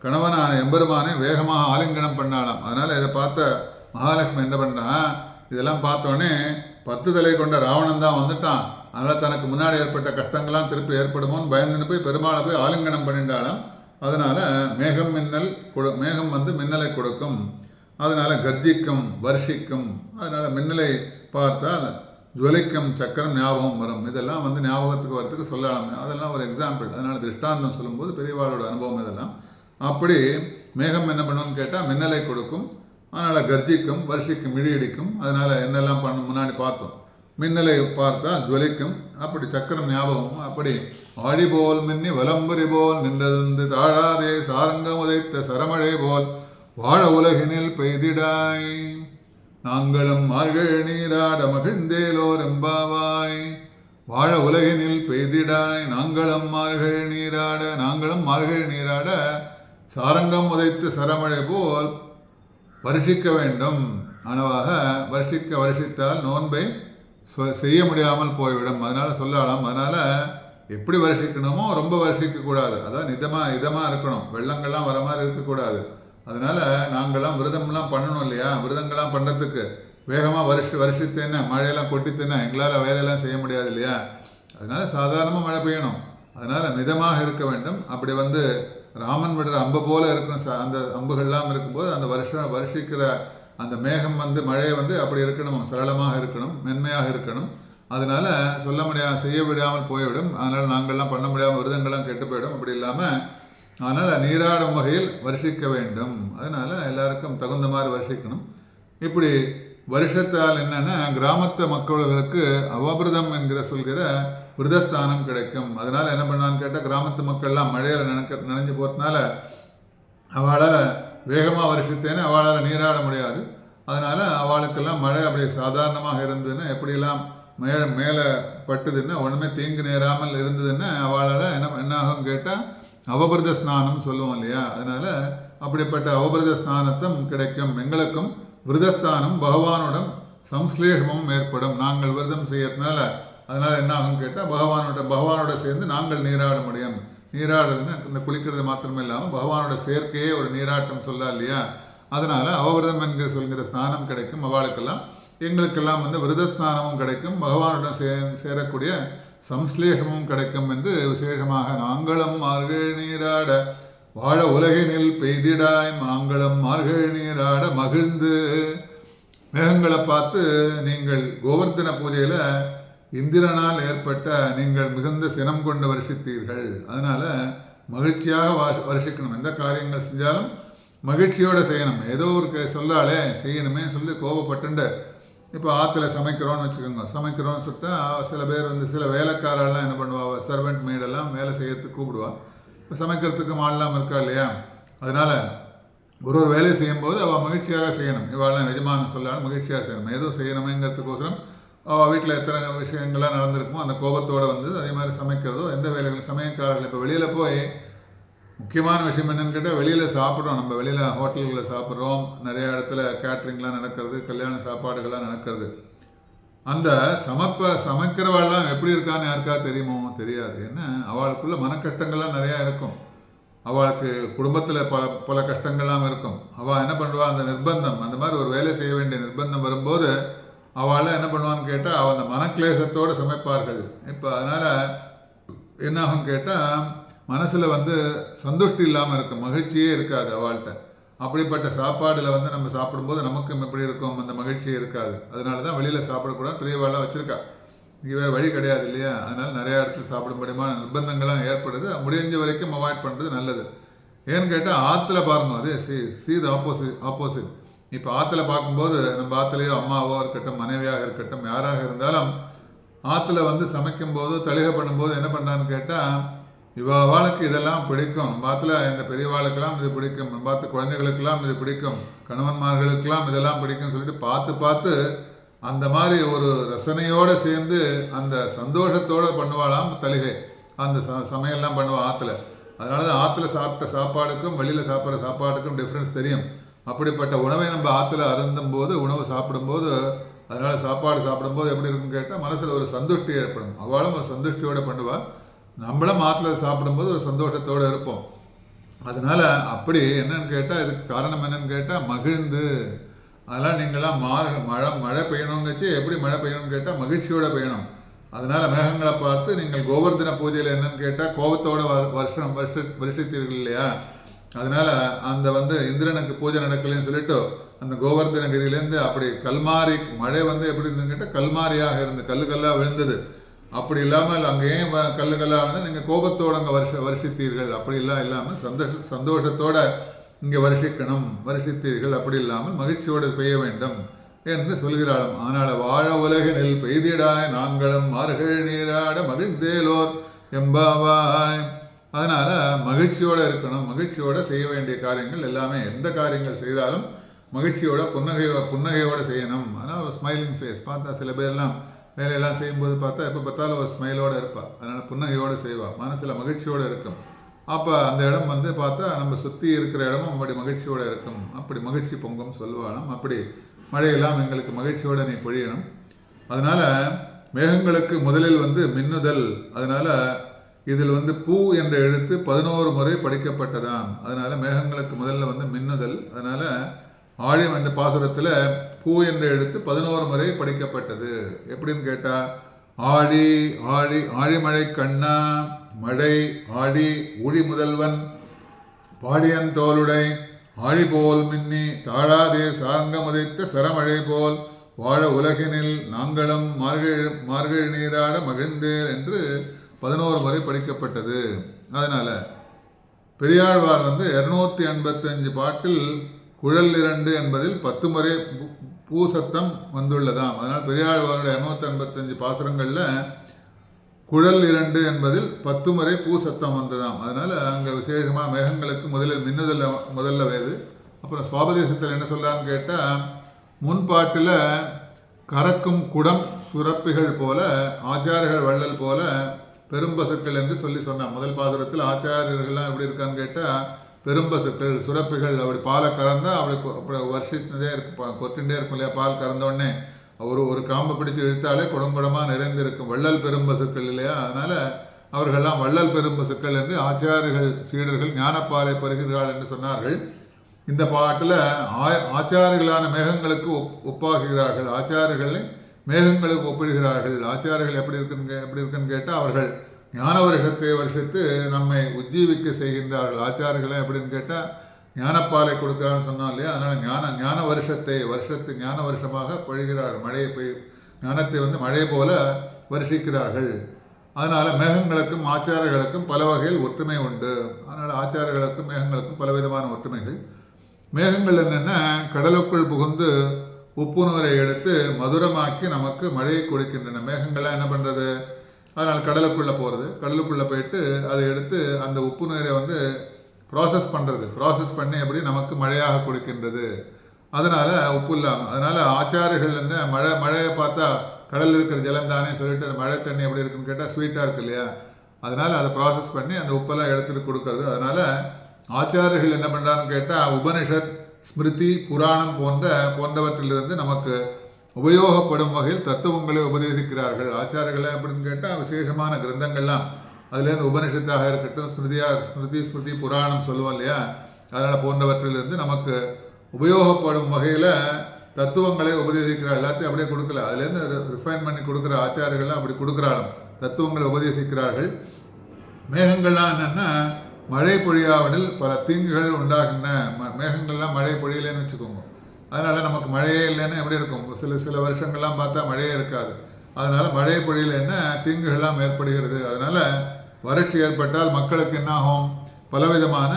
கணவனான எம்பெருமானை வேகமாக ஆலிங்கனம் பண்ணாலாம். அதனால் இதை பார்த்த மகாலட்சுமி என்ன பண்ணுறான், இதெல்லாம் பார்த்தோன்னே 10 தலை கொண்ட ராவணன் தான் வந்துட்டான், அதனால் தனக்கு முன்னாடி ஏற்பட்ட கஷ்டங்கள்லாம் திருப்பி ஏற்படுமோன்னு பயந்துன்னு போய் பெருமாளை போய் ஆலிங்கனம் பண்ணிட்டாலும். அதனால் மேகம் வந்து மின்னலை கொடுக்கும், அதனால் கர்ஜிக்கும் வருஷிக்கும், அதனால் மின்னலை பார்த்தால் ஜுவலிக்கும் சக்கரம் ஞாபகம் வரும். இதெல்லாம் வந்து ஞாபகத்துக்கு வரத்துக்கு சொல்லலாம். அதெல்லாம் ஒரு எக்ஸாம்பிள். அதனால் திருஷ்டாந்தம் சொல்லும்போது பெரியவாளோட அனுபவம் இதெல்லாம். அப்படி மேகம் என்ன பண்ணுன்னு கேட்டால் மின்னலை கொடுக்கும், அதனால் கர்ஜிக்கும் வருஷிக்கும் இடி இடிக்கும். அதனால் என்னெல்லாம் முன்னாடி பார்த்தோம், மின்னலை பார்த்தா ஜுவலிக்கும், அப்படி சக்கரம் ஞாபகம். அப்படி ஆடி போல் மின்னி வலம்புரி போல் நின்றது தாழாதே சாரங்கம் உதைத்த சரமழை போல் வாழ உலகினில் பெய்திடாய் நாங்களும் மார்கழி நீராட மகிழ்ந்தேலோர் எம்பாவாய். வாழ உலகினில் பெய்திடாய் நாங்களும் மார்கழி நீராட சாரங்கம் உதைத்து சரமழை போல் வருஷிக்க வேண்டும். ஆனவாக வருஷித்தால் நோன்பை செய்ய முடியாமல் போய்விடும். அதனால் சொல்லலாம். அதனால் எப்படி வருஷிக்கணுமோ ரொம்ப வருஷிக்கக்கூடாது. அதான் இதமாக இருக்கணும், வெள்ளங்கள்லாம் வர மாதிரி இருக்கக்கூடாது. அதனால் நாங்கள்லாம் விரதம்லாம் பண்ணணும் இல்லையா, விரதங்கள்லாம் பண்ணுறதுக்கு வேகமாக வருஷத்தேன்னா மழையெல்லாம் கொட்டித்தேன்னா எங்களால் வேலையெல்லாம் செய்ய முடியாது இல்லையா. அதனால் சாதாரணமாக மழை பெய்யணும், அதனால் மிதமாக இருக்க வேண்டும். அப்படி வந்து ராமன் விடுற அம்பு போல் இருக்கணும். அந்த அம்புகள்லாம் இருக்கும்போது அந்த வருஷிக்கிற அந்த மேகம் வந்து மழையை வந்து அப்படி இருக்கணும், சரளமாக இருக்கணும், மென்மையாக இருக்கணும். அதனால் செய்ய விடாமல் போய்விடும். அதனால் நாங்கள்லாம் பண்ண முடியாமல் விரதங்கள்லாம் கெட்டு போயிடும். அப்படி இல்லாமல் அதனால் நீராடும் வகையில் வருஷிக்க வேண்டும். அதனால் எல்லாருக்கும் தகுந்த மாதிரி வருஷிக்கணும். இப்படி வருஷத்தால் என்னென்னா கிராமத்து மக்களுக்கு அவபிரதம் சொல்கிற விரதஸ்தானம் கிடைக்கும். அதனால் என்ன பண்ணான்னு கேட்டால் கிராமத்து மக்கள்லாம் மழையில் நனைஞ்சு போகிறதுனால அவளால் வேகமாக வருஷத்தேன்னு அவளால் நீராட முடியாது. அதனால் அவளுக்கெல்லாம் மழை அப்படி சாதாரணமாக இருந்ததுன்னா எப்படிலாம் மேலே பட்டுதுன்னா ஒன்றுமே தீங்கு நேராமல் இருந்ததுன்னா அவளால் என்ன ஆகும் கேட்டால் அவபிரத ஸ்நானம் சொல்லுவோம் இல்லையா. அதனால் அப்படிப்பட்ட அவபிரத ஸ்நானத்தும் கிடைக்கும். எங்களுக்கும் விரதஸ்தானம் பகவானுடன் சம்ஸ்லேஷமும் ஏற்படும் நாங்கள் விரதம் செய்யறதுனால. அதனால் என்ன ஆகும் கேட்டால் பகவானோட சேர்ந்து நாங்கள் நீராட முடியும். நீராடுறதுன்னா இந்த குளிக்கிறது மாத்திரமே இல்லாமல் பகவானோட சேர்க்கையே ஒரு நீராட்டம் சொல்லா இல்லையா. அதனால் அவபிரதம் சொல்கிற ஸ்நானம் கிடைக்கும் அவளுக்கெல்லாம். எங்களுக்கெல்லாம் வந்து விரதஸ்நானமும் கிடைக்கும், பகவானுடன் சேரக்கூடிய சம்ஸ்லேஷமும் கிடைக்கும் என்று விசேஷமாக நாங்களும் மார்கழி நீராட வாழ உலகினில் பெய்திடாய் நாங்களும் மார்கழி நீராட மகிழ்ந்து. மேகங்களை பார்த்து நீங்கள் கோவர்த்தன பூஜையில் இந்திரனால் ஏற்பட்ட நீங்கள் மிகுந்த சினம் கொண்டு வருஷித்தீர்கள். அதனால் மகிழ்ச்சியாக வருஷிக்கணும். எந்த காரியங்கள் செஞ்சாலும் மகிழ்ச்சியோடு செய்யணும். ஏதோ ஒரு சொல்லாலே செய்யணுமே சொல்லி கோபப்பட்டுண்டு இப்போ ஆற்றுல சமைக்கிறோன்னு வச்சுக்கோங்க. சமைக்கிறோன்னு சொல்லிட்டா சில பேர் வந்து சில வேலைக்காரெல்லாம் என்ன பண்ணுவாள், சர்வெண்ட் மெய்டெல்லாம் வேலை செய்யறதுக்கு கூப்பிடுவாள். இப்போ சமைக்கிறதுக்கு மாடெல்லாம் இருக்கா இல்லையா. அதனால் ஒரு வேலையை செய்யும்போது அவள் மகிழ்ச்சியாக செய்யணும். இவாளெல்லாம் எஜமானம் சொல்லாலும் மகிழ்ச்சியாக செய்யணும். ஏதோ செய்யணுமேங்கிறதுக்கோசரம் அவள் வீட்டில் எத்தனை விஷயங்கள்லாம் நடந்திருக்குமோ அந்த கோபத்தோடு வந்து அதே மாதிரி சமைக்கிறதோ எந்த வேலைகள் சமையக்காரர்கள். இப்போ வெளியில் போய் முக்கியமான விஷயம் என்னென்னு கேட்டால் வெளியில் சாப்பிட்றோம். நம்ம வெளியில் ஹோட்டல்களில் சாப்பிட்றோம், நிறைய இடத்துல கேட்ரிங்லாம் நடக்கிறது, கல்யாண சாப்பாடுகள்லாம் நடக்கிறது. அந்த சமைக்கிறவாள்லாம் எப்படி இருக்கான்னு யாருக்கா தெரியுமோ தெரியாது. ஏன்னா அவளுக்குள்ள மன கஷ்டங்கள்லாம் நிறையா இருக்கும். அவளுக்கு குடும்பத்தில் பல கஷ்டங்கள்லாம் இருக்கும். அவள் என்ன பண்ணுவாள், அந்த நிர்பந்தம் அந்த மாதிரி ஒரு வேலை செய்ய வேண்டிய நிர்பந்தம் வரும்போது அவள் என்ன பண்ணுவான்னு கேட்டால் அவள் அந்த மனக்லேசத்தோடு சமைப்பார்கள். இப்போ அதனால் என்னாகும் கேட்டால் மனசில் வந்து சந்துஷ்டி இல்லாமல் இருக்கும், மகிழ்ச்சியே இருக்காது அவள்கிட்ட. அப்படிப்பட்ட சாப்பாடில் வந்து நம்ம சாப்பிடும்போது நமக்கும் எப்படி இருக்கும், அந்த மகிழ்ச்சியே இருக்காது. அதனால தான் வெளியில் சாப்பிடக்கூடாது பெரியவாள்லாம் வச்சுருக்கா. இங்கே வேறு வழி கிடையாது இல்லையா. அதனால் நிறையா இடத்துல சாப்பிடும்படியான நிர்பந்தங்கள்லாம் ஏற்படுது. முடிஞ்ச வரைக்கும் அவாய்ட் பண்ணுறது நல்லது. ஏன்னு கேட்டால் ஆற்றுல பாருங்க, அதே த ஆப்போசிட். இப்போ ஆற்றுல பார்க்கும்போது நம்ம ஆற்றுலையோ அம்மாவோ இருக்கட்டும், மனைவியாக இருக்கட்டும், யாராக இருந்தாலும் ஆற்றுல வந்து சமைக்கும்போது தளிகை பண்ணும்போது என்ன பண்ணான்னு கேட்டால் இவாளுக்கு இதெல்லாம் பிடிக்கும். நம்ம ஆற்றுல எங்கள் பெரியவாளுக்கெல்லாம் இது பிடிக்கும், நம்ம பார்த்து குழந்தைகளுக்கெல்லாம் இது பிடிக்கும், கணவன்மார்களுக்கெல்லாம் இதெல்லாம் பிடிக்கும்னு சொல்லிட்டு பார்த்து அந்த மாதிரி ஒரு ரசனையோடு சேர்ந்து அந்த சந்தோஷத்தோடு பண்ணுவாளாம் தலிகை. அந்த சமையல்லாம் பண்ணுவாள் ஆற்றுல. அதனால தான் ஆற்றுல சாப்பிட்ட சாப்பாடுக்கும் வெளியில் சாப்பிட்ற சாப்பாடுக்கும் டிஃப்ரென்ஸ் தெரியும். அப்படிப்பட்ட உணவை நம்ம ஆற்றுல அருந்தும் போது, உணவு சாப்பிடும்போது, அதனால் சாப்பாடு சாப்பிடும்போது எப்படி இருக்குன்னு கேட்டால் மனசில் ஒரு சந்துஷ்டி ஏற்படும். அவளும் ஒரு சந்துஷ்டியோடு பண்ணுவாள். நம்மளும் ஆற்றுல சாப்பிடும்போது ஒரு சந்தோஷத்தோடு இருப்போம். அதனால் அப்படி என்னன்னு கேட்டால், இதுக்கு காரணம் என்னன்னு கேட்டால் மகிழ்ந்து. அதெல்லாம் நீங்களாம் மழை பெய்யணுங்கச்சு எப்படி மழை பெய்யணும்னு கேட்டால் மகிழ்ச்சியோடு பெய்யணும். அதனால் மேகங்களை பார்த்து நீங்கள் கோவர்தன பூஜையில் என்னன்னு கேட்டால் கோபத்தோட வருஷத்தீர்கள் இல்லையா? அதனால் அந்த இந்திரனுக்கு பூஜை நடக்கலன்னு சொல்லிட்டு அந்த கோவர்தனகிரியிலேருந்து அப்படி கல்மாரி மழை எப்படி இருந்துன்னு கேட்டால் கல்மாரியாக இருந்து கல்லுக்கல்லாக விழுந்தது. அப்படி இல்லாமல் அங்கே ஏன் கல்லுக்கல்லாக வந்து நீங்கள் கோபத்தோடு அங்கே வருஷித்தீர்கள். அப்படிலாம் இல்லாமல் சந்தோஷத்தோட இங்கே வருஷித்தீர்கள். அப்படி இல்லாமல் மகிழ்ச்சியோடு பெய்ய வேண்டும் என்று சொல்கிறாளாம். அதனால் வாழ உலகினில் பெய்திடாய் நாங்களும் மார்கள் நீராட மகிழ்ந்தேலோர் எம்பாவாய். அதனால் மகிழ்ச்சியோடு இருக்கணும். மகிழ்ச்சியோடு செய்ய வேண்டிய காரியங்கள் எல்லாமே, எந்த காரியங்கள் செய்தாலும் மகிழ்ச்சியோட புன்னகையோடு செய்யணும். அதனால் ஒரு ஸ்மைலிங் ஃபேஸ். பார்த்தா சில பேர்லாம் வேலையெல்லாம் செய்யும்போது பார்த்தா எப்போ பார்த்தாலும் ஒரு ஸ்மைலோடு இருப்பாள். அதனால் புன்னகையோடு செய்வாள். மனசில் மகிழ்ச்சியோடு இருக்கும். அப்போ அந்த இடம் பார்த்தா நம்ம சுற்றி இருக்கிற இடமும் அப்படி மகிழ்ச்சியோடு இருக்கும். அப்படி மகிழ்ச்சி பொங்கும் சொல்லுவாளாம். அப்படி மழையெல்லாம் எங்களுக்கு மகிழ்ச்சியோடு நீ பொழியணும். அதனால் மேகங்களுக்கு முதலில் மின்னுதல். அதனால் இதில் பூ என்ற எழுத்து 11 முறை படிக்கப்பட்டதாம். அதனால் மேகங்களுக்கு முதல்ல மின்னுதல். அதனால் இந்த பாசுரத்தில் பூ என்ற எழுத்து 11 முறை படிக்கப்பட்டது. எப்படின்னு கேட்டால் ஆடி ஆடி ஆழிமழை கண்ணா மழை ஆடி ஊழி முதல்வன் பாடியன் தோளுடை ஆழி போல் மின்னி தாழாதே சார்ங்கமுதைத்த சரமழை போல் வாழ உலகினில் நாங்களும் மார்கழி நீராட மகிழ்ந்தேன் என்று 11 முறை படிக்கப்பட்டது. அதனால் பெரியாழ்வார் 285 பாட்டில் குழல் 2 என்பதில் 10 முறை பூ சத்தம் வந்துள்ளதாம். அதனால் பெரியாழ்வாருடைய 285 பாசுரங்களில் குழல் 2 என்பதில் 10 முறை பூ சத்தம் வந்ததாம். அதனால் அங்கே விசேஷமாக மேகங்களுக்கு முதல்ல வேது. அப்புறம் சுவாபதேசத்தில் என்ன சொல்லலான்னு கேட்டால், முன்பாட்டில் கறக்கும் குடம் சுரப்பிகள் போல ஆச்சாரியர்கள் வள்ளல் போல பெரும்பசுக்கள் என்று சொன்னான். முதல் பாசுரத்தில் ஆச்சாரியர்கள்லாம் எப்படி இருக்கான்னு கேட்டால் பெரும்பசுக்கள் சுரப்பிகள். அப்படி பாலை கறந்தால் அப்படி வருஷத்துலேயே கொட்டிகிட்டே இருக்கும் இல்லையா? பால் கறந்தோடனே ஒரு காம்பை பிடிச்சி இழுத்தாலே குடங்குடமாக நிறைந்திருக்கும் வள்ளல் பெரும்பசுக்கள் இல்லையா? அதனால் அவர்கள்லாம் வள்ளல் பெரும்பசுக்கள் என்று ஆச்சாரியர்கள் சீடர்கள் ஞானப்பாலை பருகிறார்கள் என்று சொன்னார்கள். இந்த பாட்டில் ஆச்சாரியர்களான மேகங்களுக்கு ஒப்பாகிறார்கள். ஆச்சாரியர்களை மேகங்களுக்கு ஒப்பிடுகிறார்கள். ஆச்சாரியர்கள் எப்படி இருக்குன்னு கேட்டால் அவர்கள் ஞான வருஷத்து நம்மை உஜ்ஜீவிக்க செய்கின்றார்கள். ஆச்சாரியர்களே எப்படின்னு கேட்டால் ஞானப்பாலை கொடுக்குறான்னு சொன்னோம் இல்லையா? அதனால் ஞான வருஷத்து ஞான வருஷமாக பொழிகிறார்கள். மழையை ஞானத்தை மழை போல வருஷிக்கிறார்கள். அதனால் மேகங்களுக்கும் ஆச்சாரியர்களுக்கும் பல வகையில் ஒற்றுமை உண்டு. அதனால் ஆச்சாரியர்களுக்கும் மேகங்களுக்கும் பலவிதமான ஒற்றுமைகள். மேகங்கள் என்னென்னா கடலுக்குள் புகுந்து உப்பு நீரை எடுத்து மதுரமாக்கி நமக்கு மழையை கொடுக்கின்றன. மேகங்கள்லாம் என்ன பண்ணுறது? அதனால் கடலுக்குள்ளே போகிறது. கடலுக்குள்ளே போயிட்டு அதை எடுத்து அந்த உப்பு நீரை ப்ராசஸ் பண்ணி எப்படி நமக்கு மழையாக கொடுக்கின்றது. அதனால் உப்பு இல்லாமல். அதனால் ஆச்சாரியர்கள் மழையை பார்த்தா கடலில் இருக்கிற ஜலம் தானே சொல்லிட்டு அந்த மழை தண்ணி எப்படி இருக்குன்னு கேட்டால் ஸ்வீட்டாக இருக்கு இல்லையா? அதனால் அதை ப்ராசஸ் பண்ணி அந்த உப்பெல்லாம் எடுத்துகிட்டு கொடுக்கறது. அதனால் ஆச்சாரியர்கள் என்ன பண்ணுறான்னு கேட்டால் உபனிஷத் ஸ்மிருதி புராணம் போன்றவற்றிலிருந்து நமக்கு உபயோகப்படும் வகையில் தத்துவங்களை உபதேசிக்கிறார்கள். ஆச்சாரியர்கள் எப்படின்னு கேட்டால் விசேஷமான கிரந்தங்கள்லாம் அதுலேருந்து உபனிஷத்தாக இருக்கட்டும் ஸ்மிருதி புராணம் சொல்லுவோம் இல்லையா? அதனால் போன்றவற்றிலிருந்து நமக்கு உபயோகப்படும் வகையில் தத்துவங்களை உபதேசிக்கிறார். எல்லாத்தையும் அப்படியே கொடுக்கல, அதுலேருந்து ரிஃபைன் பண்ணி கொடுக்குற ஆச்சாரியர்கள்லாம் அப்படி கொடுக்குறாங்க, தத்துவங்களை உபதேசிக்கிறார்கள். மேகங்கள்லாம் என்னென்னா மழை பொழியாவதில் பல தீங்குகள் உண்டாகின்றன. மேகங்கள்லாம் மழை பொழியலேன்னு வச்சுக்கோங்க. அதனால் நமக்கு மழையே இல்லைன்னா எப்படி இருக்கும்? சில வருஷங்கள்லாம் பார்த்தா மழையே இருக்காது. அதனால் மழை பொழியலைன்னா தீங்குகள்லாம் ஏற்படுகிறது. அதனால் வறட்சி ஏற்பட்டால் மக்களுக்கு என்னாகும்? பலவிதமான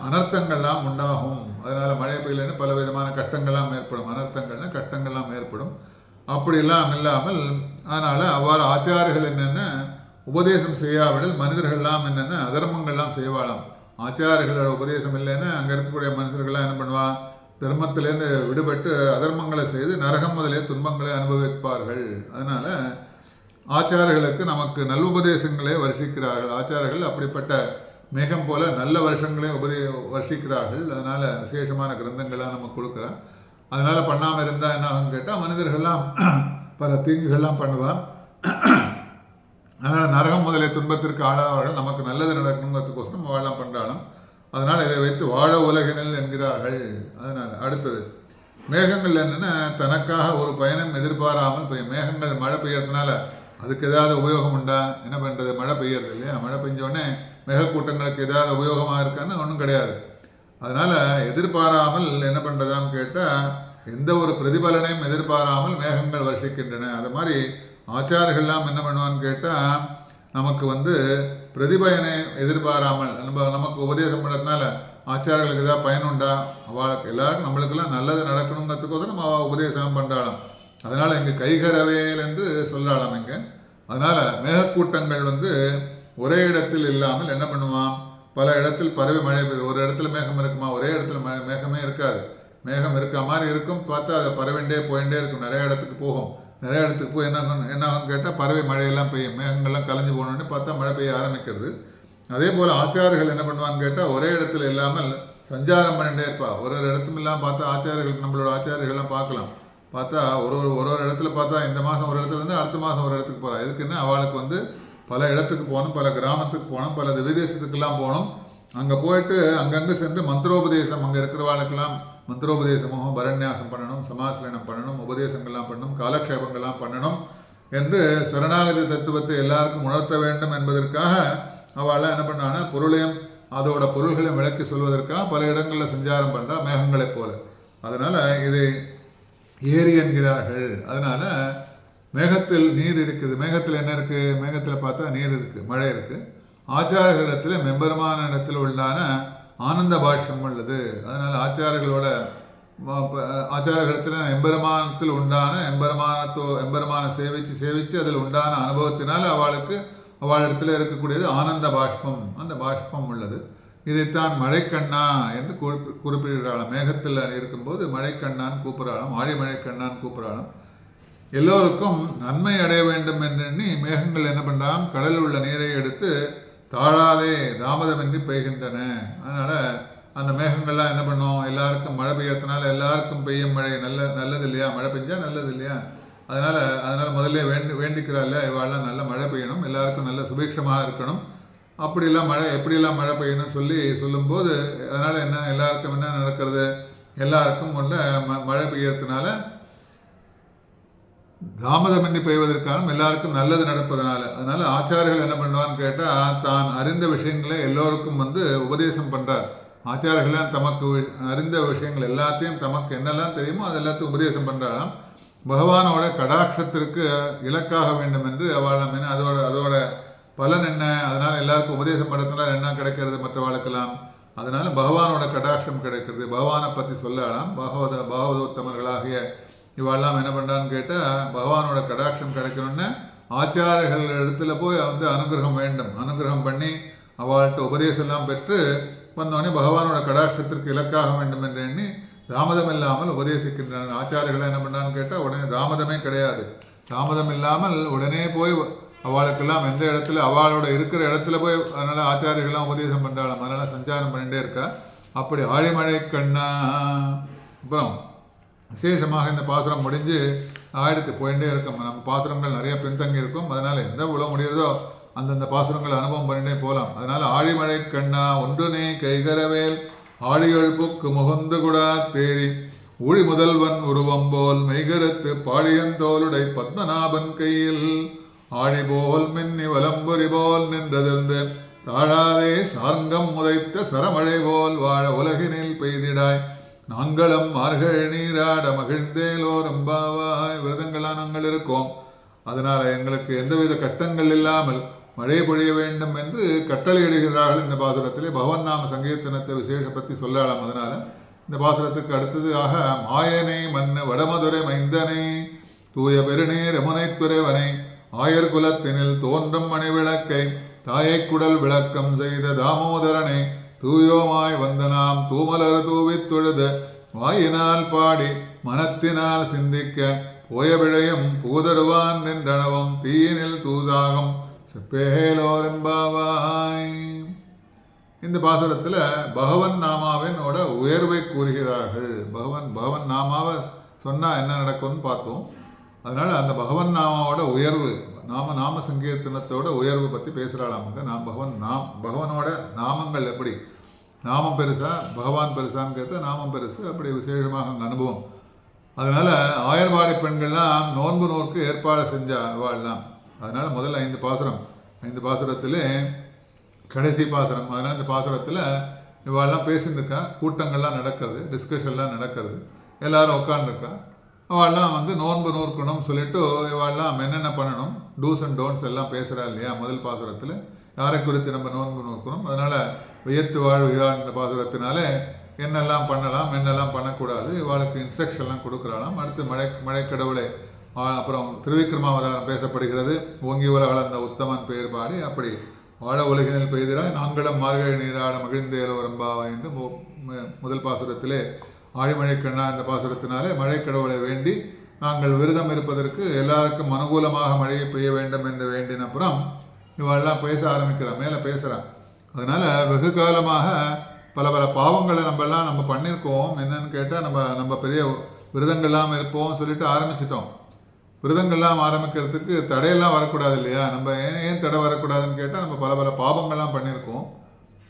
அனர்த்தங்கள்லாம் உண்டாகும். அதனால் மழை பெய்யலைன்னு பலவிதமான கஷ்டங்கள்லாம் ஏற்படும். அனர்த்தங்கள்னால் கஷ்டங்கள்லாம் ஏற்படும். அப்படிலாம் இல்லாமல் அதனால் அவ்வாறு ஆச்சாரியர்கள் என்னென்ன உபதேசம் செய்யாவிடல் மனிதர்கள்லாம் என்னென்ன அதர்மங்கள்லாம் செய்வாளாம். ஆச்சாரியர்களோட உபதேசம் இல்லைன்னா அங்கே இருக்கக்கூடிய மனுஷர்கள்லாம் என்ன பண்ணுவான்? தர்மத்திலேருந்து விடுபட்டு அதர்மங்களை செய்து நரகம் முதலே துன்பங்களை அனுபவிப்பார்கள். அதனால ஆச்சாரர்களுக்கு நமக்கு நல்லுபதேசங்களே வருஷிக்கிறார்கள். ஆச்சாரர்கள் அப்படிப்பட்ட மேகம் போல நல்ல வருஷங்களே வருஷிக்கிறார்கள். அதனால விசேஷமான கிரந்தங்கள்லாம் நமக்கு கொடுக்குறான். அதனால பண்ணாமல் இருந்தால் என்ன ஆகும் கேட்டால் மனிதர்கள்லாம் பல தீங்குகள்லாம் பண்ணுவான். அதனால் நரகம் முதலே துன்பத்திற்கு ஆளாவார்கள். நமக்கு நல்லது நடக்கணுங்கிறதுக்கோசரம் வாழலாம் பண்ணுறாலும். அதனால் இதை வைத்து வாழ உலகினில் என்கிறார்கள். அதனால் அடுத்தது மேகங்கள் என்னென்னா தனக்காக ஒரு பயணம் எதிர்பாராமல் பெய்யும். மேகங்கள் மழை பெய்யறதுனால அதுக்கு ஏதாவது உபயோகம் உண்டா? என்ன பண்ணுறது? மழை பெய்யறது இல்லையா? மழை பெஞ்சோடனே மேகக்கூட்டங்களுக்கு ஏதாவது உபயோகமாக இருக்கான்னு ஒன்றும் கிடையாது. அதனால் எதிர்பாராமல் என்ன பண்ணுறதான்னு கேட்டால் எந்த ஒரு பிரதிபலனையும் எதிர்பாராமல் மேகங்கள் வருஷிக்கின்றன. அது மாதிரி ஆச்சாரர்கள்லாம் என்ன பண்ணுவான்னு கேட்டால் நமக்கு பிரதிபயனை எதிர்பாராமல் நமக்கு உபதேசம் பண்ணுறதுனால ஆச்சாரர்களுக்கு ஏதாவது பயனுண்டா? அவளுக்கு எல்லாருக்கும் நம்மளுக்கெல்லாம் நல்லது நடக்கணுங்கிறதுக்கோசரம் நம்ம அவள் உபதேசம் பண்ணுறாளாம். அதனால் இங்கே கைகரவேல் என்று சொல்லலாம் இங்கே. அதனால் மேகக்கூட்டங்கள் ஒரே இடத்தில் இல்லாமல் என்ன பண்ணுவான், பல இடத்தில் பரவி மழை பெய்யும். ஒரு இடத்துல மேகம் இருக்குமா? ஒரே இடத்துல மேகமே இருக்காது. மேகம் இருக்க மாதிரி இருக்கும், பார்த்தா அதை பரவிண்டே போயிட்டே இருக்கும். நிறைய இடத்துக்கு போகும். நிறைய இடத்துக்கு போய் என்ன ஆகும்னு கேட்டால் பறவை மழையெல்லாம் பெய்யும். மேகங்கள்லாம் கலைஞ்சு போனோடனே பார்த்தா மழை பெய்ய ஆரம்பிக்கிறது. அதே போல் ஆச்சாரர்கள் என்ன பண்ணுவான்னு கேட்டால் ஒரே இடத்துல இல்லாமல் சஞ்சாரம் பண்ணிகிட்டே இருப்பா. ஒரு இடத்துல இல்லாமல் பார்த்தா ஆச்சாரர்களுக்கு நம்மளோட ஆச்சாரர்கள்லாம் பார்க்கலாம். பார்த்தா ஒரு இடத்துல பார்த்தா இந்த மாதம் ஒரு இடத்துல இருந்து அடுத்த மாதம் ஒரு இடத்துக்கு போகிறா. எதுக்குன்னா அவளுக்கு பல இடத்துக்கு போகணும், பல கிராமத்துக்கு போகணும், பல விதேசத்துக்கெல்லாம் போகணும். அங்கே போயிட்டு அங்கங்கே சென்று மந்திரோபதேசம் அங்கே இருக்கிறவாளுக்கெல்லாம் மந்திரோபதேசமும் பரண்யாசம் பண்ணணும், சமாசலனம் பண்ணணும், உபதேசங்கள்லாம் பண்ணணும், காலக்ஷேபங்கள்லாம் பண்ணணும் என்று சரணாகதி தத்துவத்தை எல்லாருக்கும் உணர்த்த வேண்டும் என்பதற்காக அவள் என்ன பண்ணான்னா பொருளையும் அதோட பொருள்களையும் விளக்கி சொல்வதற்காக பல இடங்களில் சஞ்சாரம் பண்ணுறா மேகங்களைப் போல. அதனால் இதை ஏரி என்கிறார்கள். அதனால் மேகத்தில் நீர் இருக்குது. மேகத்தில் என்ன இருக்குது? மேகத்தில் பார்த்தா நீர் இருக்குது, மழை இருக்குது. ஆச்சாரகளிடத்தில் மெம்பெருமான இடத்தில் உள்ளான ஆனந்த பாஷ்யம் உள்ளது. அதனால் ஆச்சாரகளிடத்தில் எம்பெருமானத்தில் உண்டான எம்பெருமான சேவிச்சு அதில் உண்டான அனுபவத்தினால் அவளிடத்தில் இருக்கக்கூடியது ஆனந்த பாஷ்பம். அந்த பாஷ்பம் உள்ளது. இதைத்தான் மழைக்கண்ணா என்று குறிப்பிடுறாளாம். மேகத்தில் இருக்கும்போது மழைக்கண்ணான்னு கூப்பிட்றாளாம், ஆழி மழைக்கண்ணான்னு கூப்பிட்றாளாம். எல்லோருக்கும் நன்மை அடைய வேண்டும் என்றெண்ணி மேகங்கள் என்ன பண்ணலாம், கடலில் உள்ள நீரை எடுத்து தாழாதே தாமதமின்றி பெய்கின்றன. அதனால் அந்த மேகங்கள்லாம் என்ன பண்ணும், எல்லாருக்கும் மழை பெய்யறதுனால எல்லாருக்கும் பெய்யும் மழை நல்லது இல்லையா? மழை பெஞ்சால் நல்லது இல்லையா? அதனால் முதல்ல வேண்டிக்கிறாள் இவாளெல்லாம் நல்ல மழை பெய்யணும், எல்லாருக்கும் நல்ல சுபீட்சமாக இருக்கணும், எப்படியெல்லாம் மழை பெய்யணும்னு சொல்லும்போது அதனால் எல்லாருக்கும் என்ன நடக்கிறது, எல்லாருக்கும் மழை பெய்யறதுனால தாமதமின்றி பெய்வதற்கான எல்லாருக்கும் நல்லது நடப்பதனால. அதனால் ஆச்சாரர்கள் என்ன பண்ணுவான்னு கேட்டால் தான் அறிந்த விஷயங்களை எல்லோருக்கும் உபதேசம் பண்ணுறார். ஆச்சாரர்கள்லாம் தமக்கு அறிந்த விஷயங்கள் எல்லாத்தையும் தமக்கு என்னெல்லாம் தெரியுமோ அது எல்லாத்தையும் உபதேசம் பண்ணுறாராம். பகவானோட கடாட்சத்திற்கு இலக்காக வேண்டும் என்று அவள் அதோட பலன் என்ன, அதனால் எல்லாருக்கும் உபதேசம் பண்ணுறதுனால என்ன கிடைக்கிறது மற்றவாளுக்கெல்லாம், அதனால் பகவானோட கடாட்சம் கிடைக்கிறது. பகவானை பற்றி சொல்லலாம். பாகவதோத்தமர்களாகிய இவெல்லாம் என்ன பண்ணுறான்னு கேட்டால் பகவானோட கடாட்சம் கிடைக்கணும்னு ஆச்சாரர்கள் இடத்துல போய் அனுகிரகம் வேண்டும். அனுகிரகம் பண்ணி அவள்கிட்ட உபதேசம்லாம் பெற்று வந்தோடனே பகவானோட கடாட்சத்திற்கு இலக்காக வேண்டும் என்று எண்ணி தாமதம் இல்லாமல் உபதேசிக்கின்றனர். ஆச்சாரர்கள் என்ன பண்ணான்னு கேட்டால் உடனே தாமதமே கிடையாது. தாமதம் இல்லாமல் உடனே போய் அவளுக்கெல்லாம் எந்த இடத்துல அவளோட இருக்கிற இடத்துல போய் அதனால் ஆச்சாரியர்கள்லாம் உபதேசம் பண்ணுறாளாம். அதனால் சஞ்சாரம் பண்ணிகிட்டே இருக்கா. அப்படி ஆழிமழை கண்ணா. அப்புறம் விசேஷமாக இந்த பாசுரம் முடிஞ்சு ஆயிடுத்து போயிட்டே இருக்கும். நம்ம பாசுரங்கள் நிறைய பின்தங்கி இருக்கும். அதனால் எந்த உலகம் முடிகிறதோ அந்தந்த பாசுரங்கள் அனுபவம் பண்ணிட்டே போகலாம். அதனால் ஆழிமழை கண்ணா ஒன்றுனே கைகரவேல் ஆழிகள் புக்கு முகந்து குடா தேரி ஊழி முதல்வன் உருவம் போல் மெய்கருத்து பாடியந்தோளுடை பத்மநாபன் கையில் ஆழி போல் மின்னி வலம்புரி போல் நின்றதிருந்து தாழாதே சார்ங்கம் முதைத்த சரமழை போல் வாழ உலகினில் பெய்திடாய் நாங்களும் மார்கள் நீராட மகிழ்ந்தேலோரும் பாவாய். விரதங்களாக நாங்கள் இருக்கோம். அதனால் எங்களுக்கு எந்தவித கட்டங்கள் இல்லாமல் மழை பொழிய வேண்டும் என்று கட்டளையிடுகிறார்கள். இந்த பாசுரத்திலே பகவன் நாம சங்கீர்த்தனத்தை விசேஷ பற்றி சொல்லலாம். அதனால் இந்த பாசுரத்துக்கு அடுத்தது மாயனை மண்ணு வடமதுரை மைந்தனை தூய பெருநீர் யமுனை துறைவனை ஆயர் குலத்தினில் தோன்றும் மணி விளக்கை தாயை குடல் விளக்கம் செய்த தாமோதரனை தூயோமாய் வந்த நாம் தூமலர் தூவித் தொழுது வாயினால் பாடி மனத்தினால் சிந்திக்க ஓயவிழையும் பூதருவான் நின்றனவும் தீயினில் தூதாகும் செப்பேலோரெம்பாவாய். இந்த பாசுரத்தில் பகவன் நாமாவினோட உயர்வை கூறுகிறார்கள். பகவன் நாமாவை சொன்னால் என்ன நடக்கும்னு பார்த்தோம். அதனால் அந்த பகவன் நாமாவோட உயர்வு, நாம சங்கீர்த்தனத்தோட உயர்வு பற்றி பேசுகிறாளாமுங்க. பகவானோட நாமங்கள் எப்படி, நாமம் பெருசா பகவான் பெருசான்னு கேட்டால் நாமம் பெருசு, அப்படி விசேஷமாக அங்கே அனுபவம். அதனால் ஆயர்வாடி பெண்கள்லாம் நோன்பு நோக்கு ஏற்பாடு செஞ்சா வாழலாம். அதனால் முதல்ல 5 பாசுரத்திலே கடைசி பாசுரம். அதனால் இந்த பாசுரத்தில் இவாள்லாம் பேசின்னு இருக்கா, கூட்டங்கள்லாம் நடக்கிறது, டிஸ்கஷன்லாம் நடக்கிறது, எல்லாரும் உட்காந்துருக்கா. அவள்லாம் நோன்பு நோக்கணும்னு சொல்லிட்டு இவாள்லாம் என்னென்ன பண்ணணும், டூஸ் அண்ட் டோன்ட்ஸ் எல்லாம் பேசுகிறா இல்லையா முதல் பாசுரத்தில். யாரை குறித்து நம்ம நோன்பு நோக்கணும், அதனால் வியத்து வாழ்கிறான்ற பாசுரத்தினாலே என்னெல்லாம் பண்ணலாம் என்னெல்லாம் பண்ணக்கூடாது இவாளுக்கு இன்ஸ்ட்ரக்ஷன்லாம் கொடுக்குறாளாம். அடுத்து மழைக்கடவுளை, அப்புறம் திருவிக்ரமாவதாரம் பேசப்படுகிறது. ஓங்கி உலகளந்த உத்தமன் பெயர் பாடி அப்படி வாழ உலகினில் பெய்திராய் நாங்களும் மார்கழி நீராட மகிழ்ந்தேலோ ரம்பாவா என்று முதல் பாசுரத்திலே ஆழிமழை கண்ணா என்ற பாசுரத்தினாலே மழைக்கடவுளை வேண்டி நாங்கள் விரதம் இருப்பதற்கு எல்லாருக்கும் அனுகூலமாக மழையை பெய்ய வேண்டும் என்று வேண்டின அப்புறம் இவெல்லாம் பேச ஆரம்பிக்கிறான், மேலே பேசுகிறான். அதனால் வெகு காலமாக பல பாவங்களை நம்ம பண்ணியிருக்கோம். என்னன்னு கேட்டால் நம்ம பெரிய விரதங்கள்லாம் இருப்போம் சொல்லிட்டு ஆரம்பிச்சிட்டோம். விரதங்கள்லாம் ஆரம்பிக்கிறதுக்கு தடையெல்லாம் வரக்கூடாது இல்லையா? நம்ம ஏன் தடை வரக்கூடாதுன்னு கேட்டால் நம்ம பல பாவங்கள்லாம் பண்ணியிருக்கோம்.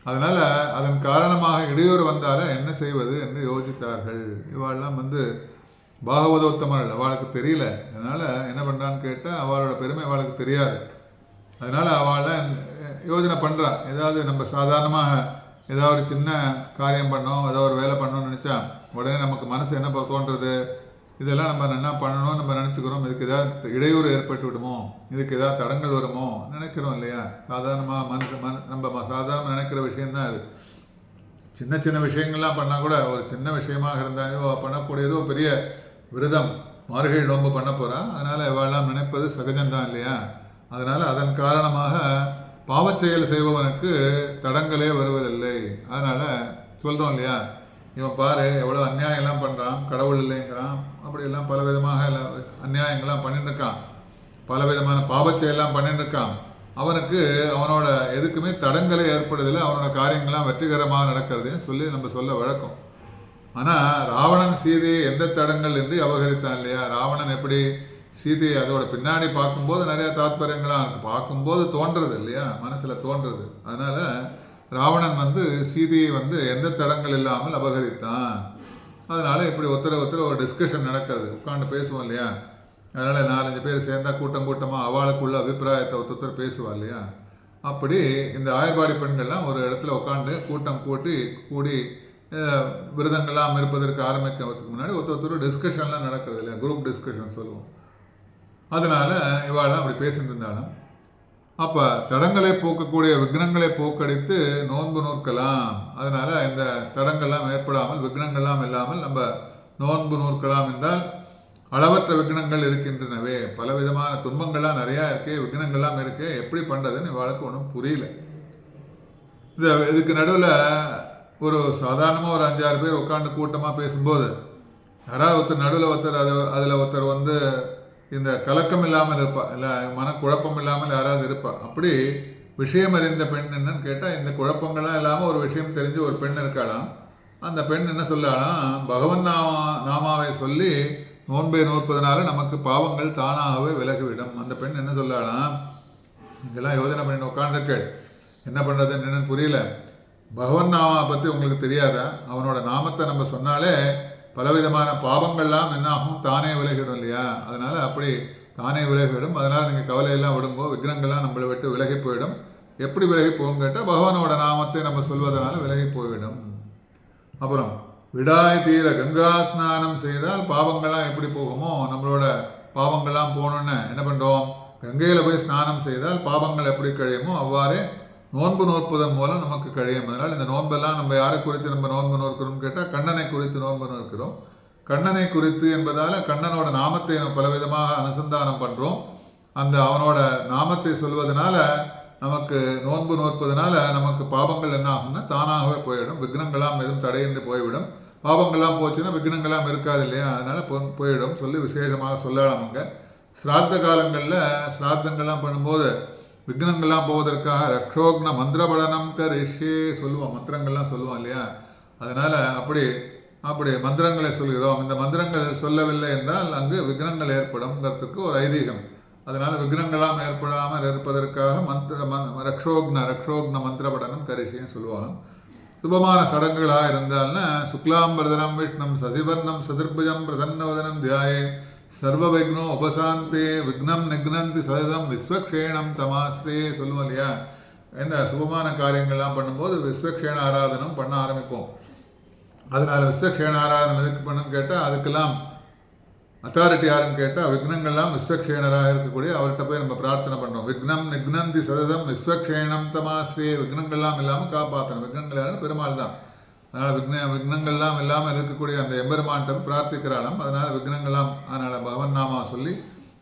அதனால் அதன் காரணமாக இடையூறு வந்தால என்ன செய்வது என்று யோசித்தார்கள். இவாளெல்லாம் பாகவதோத்தமர்கள், அவளுக்கு தெரியல. அதனால் என்ன பண்ணுறான்னு கேட்டால் அவளோட பெருமை அவளுக்கு தெரியாது. அதனால் அவளை யோஜனை பண்ணுறா. ஏதாவது நம்ம சாதாரணமாக ஏதாவது ஒரு சின்ன காரியம் பண்ணோம், ஏதோ ஒரு வேலை பண்ணோம்னு நினச்சா உடனே நமக்கு மனசு என்ன தோன்றது, இதெல்லாம் நம்ம என்ன பண்ணணும்னு நம்ம நினச்சிக்கிறோம். இதுக்கு ஏதாவது இடையூறு ஏற்பட்டு விடுமோ, இதுக்கு ஏதாவது தடங்கள் வருமோ நினைக்கிறோம் இல்லையா? சாதாரணமாக நம்ம சாதாரண நினைக்கிற விஷயந்தான் அது. சின்ன சின்ன விஷயங்கள்லாம் பண்ணால் கூட, ஒரு சின்ன விஷயமாக இருந்தாலும் பண்ணக்கூடியதோ பெரிய விரதம் மார்கழி நோன்பு பண்ண போகிறா. அதனால் இவெல்லாம் நினைப்பது சகஜம்தான் இல்லையா? அதனால் அதன் காரணமாக பாவச்செயல் செய்பவனுக்கு தடங்களே வருவதில்லை. அதனால் சொல்கிறோம் இல்லையா, இவன் பாரு எவ்வளோ அநியாயம்லாம் பண்ணுறான், கடவுள் இல்லைங்கிறான், அப்படியெல்லாம் பல விதமாக அநியாயங்கள்லாம் பண்ணிட்டு இருக்கான், பல விதமான பாவச்செயலாம் பண்ணிட்டு இருக்கான். அவனுக்கு அவனோட எதுக்குமே தடங்களே ஏற்படுதில்லை, அவனோட காரியங்கள்லாம் வெற்றிகரமாக நடக்கிறதையும் சொல்லி நம்ம சொல்ல வழக்கம். ஆனால் ராவணன் சீதையை எந்த தடங்கள் என்று அபகரித்தான் இல்லையா? ராவணன் எப்படி சீதையை அதோட பின்னாடி பார்க்கும்போது நிறைய தாத்பரியங்களாக இருக்குது, பார்க்கும்போது தோன்றுறது இல்லையா, மனசில் தோன்றுறது. அதனால் ராவணன் சீதையை எந்த தடங்கள் இல்லாமல் அபகரித்தான். அதனால் இப்படி ஒருத்தர் ஒரு டிஸ்கஷன் நடக்கிறது, உட்காந்து பேசுவோம் இல்லையா? அதனால் 4-5 பேர் சேர்ந்தால் கூட்டமாக அவளுக்குள்ள அபிப்பிராயத்தை ஒருத்தர் பேசுவா இல்லையா? அப்படி இந்த ஆயர்பாடி பெண்கள்லாம் ஒரு இடத்துல உட்காந்து கூட்டம் கூடி விரதங்கள்லாம் இருப்பதற்கு ஆரம்பிக்கிறதுக்கு முன்னாடி ஒருத்தர் டிஸ்கஷன்லாம் நடக்கிறது இல்லையா, குரூப் டிஸ்கஷன் சொல்லுவோம். அதனால் இவாளெல்லாம் அப்படி பேசிட்டு இருந்தாலும் அப்போ தடங்களை போக்கக்கூடிய விக்னங்களை போக்கடித்து நோன்பு நோக்கலாம். அதனால் இந்த தடங்கள்லாம் ஏற்படாமல் விக்னங்கள்லாம் இல்லாமல் நம்ம நோன்பு நோக்கலாம் என்றால் அளவற்ற விக்னங்கள் இருக்கின்றனவே, பலவிதமான துன்பங்கள்லாம் நிறையா இருக்கே, விக்னங்கள்லாம் இருக்கே, எப்படி பண்ணுறதுன்னு இவாளுக்கு ஒன்றும் புரியல. இதுக்கு நடுவில் ஒரு சாதாரணமாக ஒரு 5-6 பேர் உட்காந்து கூட்டமாக பேசும்போது யாராவது ஒருத்தர் நடுவில் அதில் ஒருத்தர் இந்த கலக்கம் இல்லாமல் இருப்பா, இல்லை மனக்குழப்பம் இல்லாமல் யாராவது இருப்பா. அப்படி விஷயம் அறிந்த பெண் என்னன்னு கேட்டால், இந்த குழப்பங்கள்லாம் இல்லாமல் ஒரு விஷயம் தெரிஞ்சு ஒரு பெண் இருக்காளாம். அந்த பெண் என்ன சொல்லலாம், பகவன் நாமாவை சொல்லி நோன்பை நோற்பதனால நமக்கு பாவங்கள் தானாகவே விலகிவிடும். அந்த பெண் என்ன சொல்லலாம், இங்கெல்லாம் யோஜனை பண்ணி உட்காந்துருக்கு, என்ன பண்ணுறதுன்னு என்னன்னு புரியல. பகவன் நாமா பற்றி உங்களுக்கு தெரியாதா? அவனோட நாமத்தை நம்ம சொன்னாலே பலவிதமான பாவங்கள்லாம் என்னாகும், தானே விலகிடும் இல்லையா? அதனால் அப்படி தானே விலகிவிடும். அதனால் நீங்கள் கவலையெல்லாம் விடுங்கோ, விக்னங்கள்லாம் நம்மளை விட்டு விலகி போயிடும். எப்படி விலகி போகும் கேட்டால், பகவானோட நாமத்தை நம்ம சொல்வதனால விலகி போய்விடும். அப்புறம் விடாய் தீர கங்கா ஸ்நானம் செய்தால் பாவங்கள்லாம் எப்படி போகுமோ, நம்மளோட பாவங்கள்லாம் போகணுன்னு என்ன பண்ணுறோம், கங்கையில் போய் ஸ்நானம் செய்தால் பாவங்கள் எப்படி கழியுமோ அவ்வாறே நோன்பு நோற்பதன் மூலம் நமக்கு கழியும். அதனால் இந்த நோன்பெல்லாம் நம்ம யாரை குறித்து நம்ம நோன்பு நோக்கிறோம்னு கேட்டால், கண்ணனை குறித்து நோன்பு நோக்கிறோம். கண்ணனை குறித்து என்பதால் கண்ணனோட நாமத்தை நம்ம பலவிதமாக அனுசந்தானம் பண்ணுறோம். அந்த அவனோட நாமத்தை சொல்வதனால நமக்கு நோன்பு நோற்பதனால நமக்கு பாவங்கள் என்ன ஆகும்னா தானாகவே போயிடும், விக்னங்களாம் எதுவும் தடையின்றி போய்விடும். பாவங்கள்லாம் போச்சுன்னா விக்னங்கள்லாம் இருக்காது இல்லையா, அதனால் போயிடும் சொல்லி விசேஷமாக சொல்லலாம். அங்கே சிராத்த காலங்களில் சிராத்தங்கள்லாம் பண்ணும்போது விக்னங்கள்லாம் போவதற்காக ரக்ஷோக்ன மந்திரபடனம் கரிஷே சொல்லுவோம், மந்திரங்கள்லாம் சொல்லுவோம் இல்லையா. அதனால் அப்படி மந்திரங்களை சொல்கிறோம். இந்த மந்திரங்கள் சொல்லவில்லை என்றால் அங்கு விக்னங்கள் ஏற்படும்ங்கிறதுக்கு ஒரு ஐதீகம். அதனால் விக்னங்களாம் ஏற்படாமல் இருப்பதற்காக ரக்ஷோக்ன மந்திரபடனம் கரிஷின்னு சொல்லுவாங்க. சுபமான சடங்குகளாக இருந்தால்னா சுக்லாம்பரதனம் விஷ்ணம் சசிவர்ணம் சதுர்புஜம் பிரசன்னவதனம் தியாயே சர்வ விக்னோ உபசாந்தே விக்னம் நிக்னந்தி சததம் விஸ்வக்ஷேணம் தமாசே சொல்லுவோம் இல்லையா. என்ன சுபமான காரியங்கள்லாம் பண்ணும்போது விஸ்வக்ஷேண ஆராதனம் பண்ண ஆரம்பிப்போம். அதனால் விஸ்வக்ஷேண ஆராதனை எதுக்கு பண்ணுன்னு கேட்டால் அதுக்கெல்லாம் அத்தாரிட்டி யாருன்னு கேட்டால் விக்னங்கள்லாம் விஸ்வக்ஷேணராக இருக்கக்கூடிய அவர்கிட்ட போய் நம்ம பிரார்த்தனை பண்ணுறோம். விக்னம் நிக்னந்தி சததம் விஸ்வக்ஷேணம் தமாஸ்ரே, விக்னங்கள்லாம் இல்லாமல் காப்பாற்றணும். விக்னங்கள் யாருன்னு பெருமாள் தான். அதனால் விக்னங்கள்லாம் இல்லாமல் இருக்கக்கூடிய அந்த எம்பெருமான்ட்ட பிரார்த்திக்கிறாளாம். அதனால் விக்னங்கள்லாம் அதனால் பகவன் நாமா சொல்லி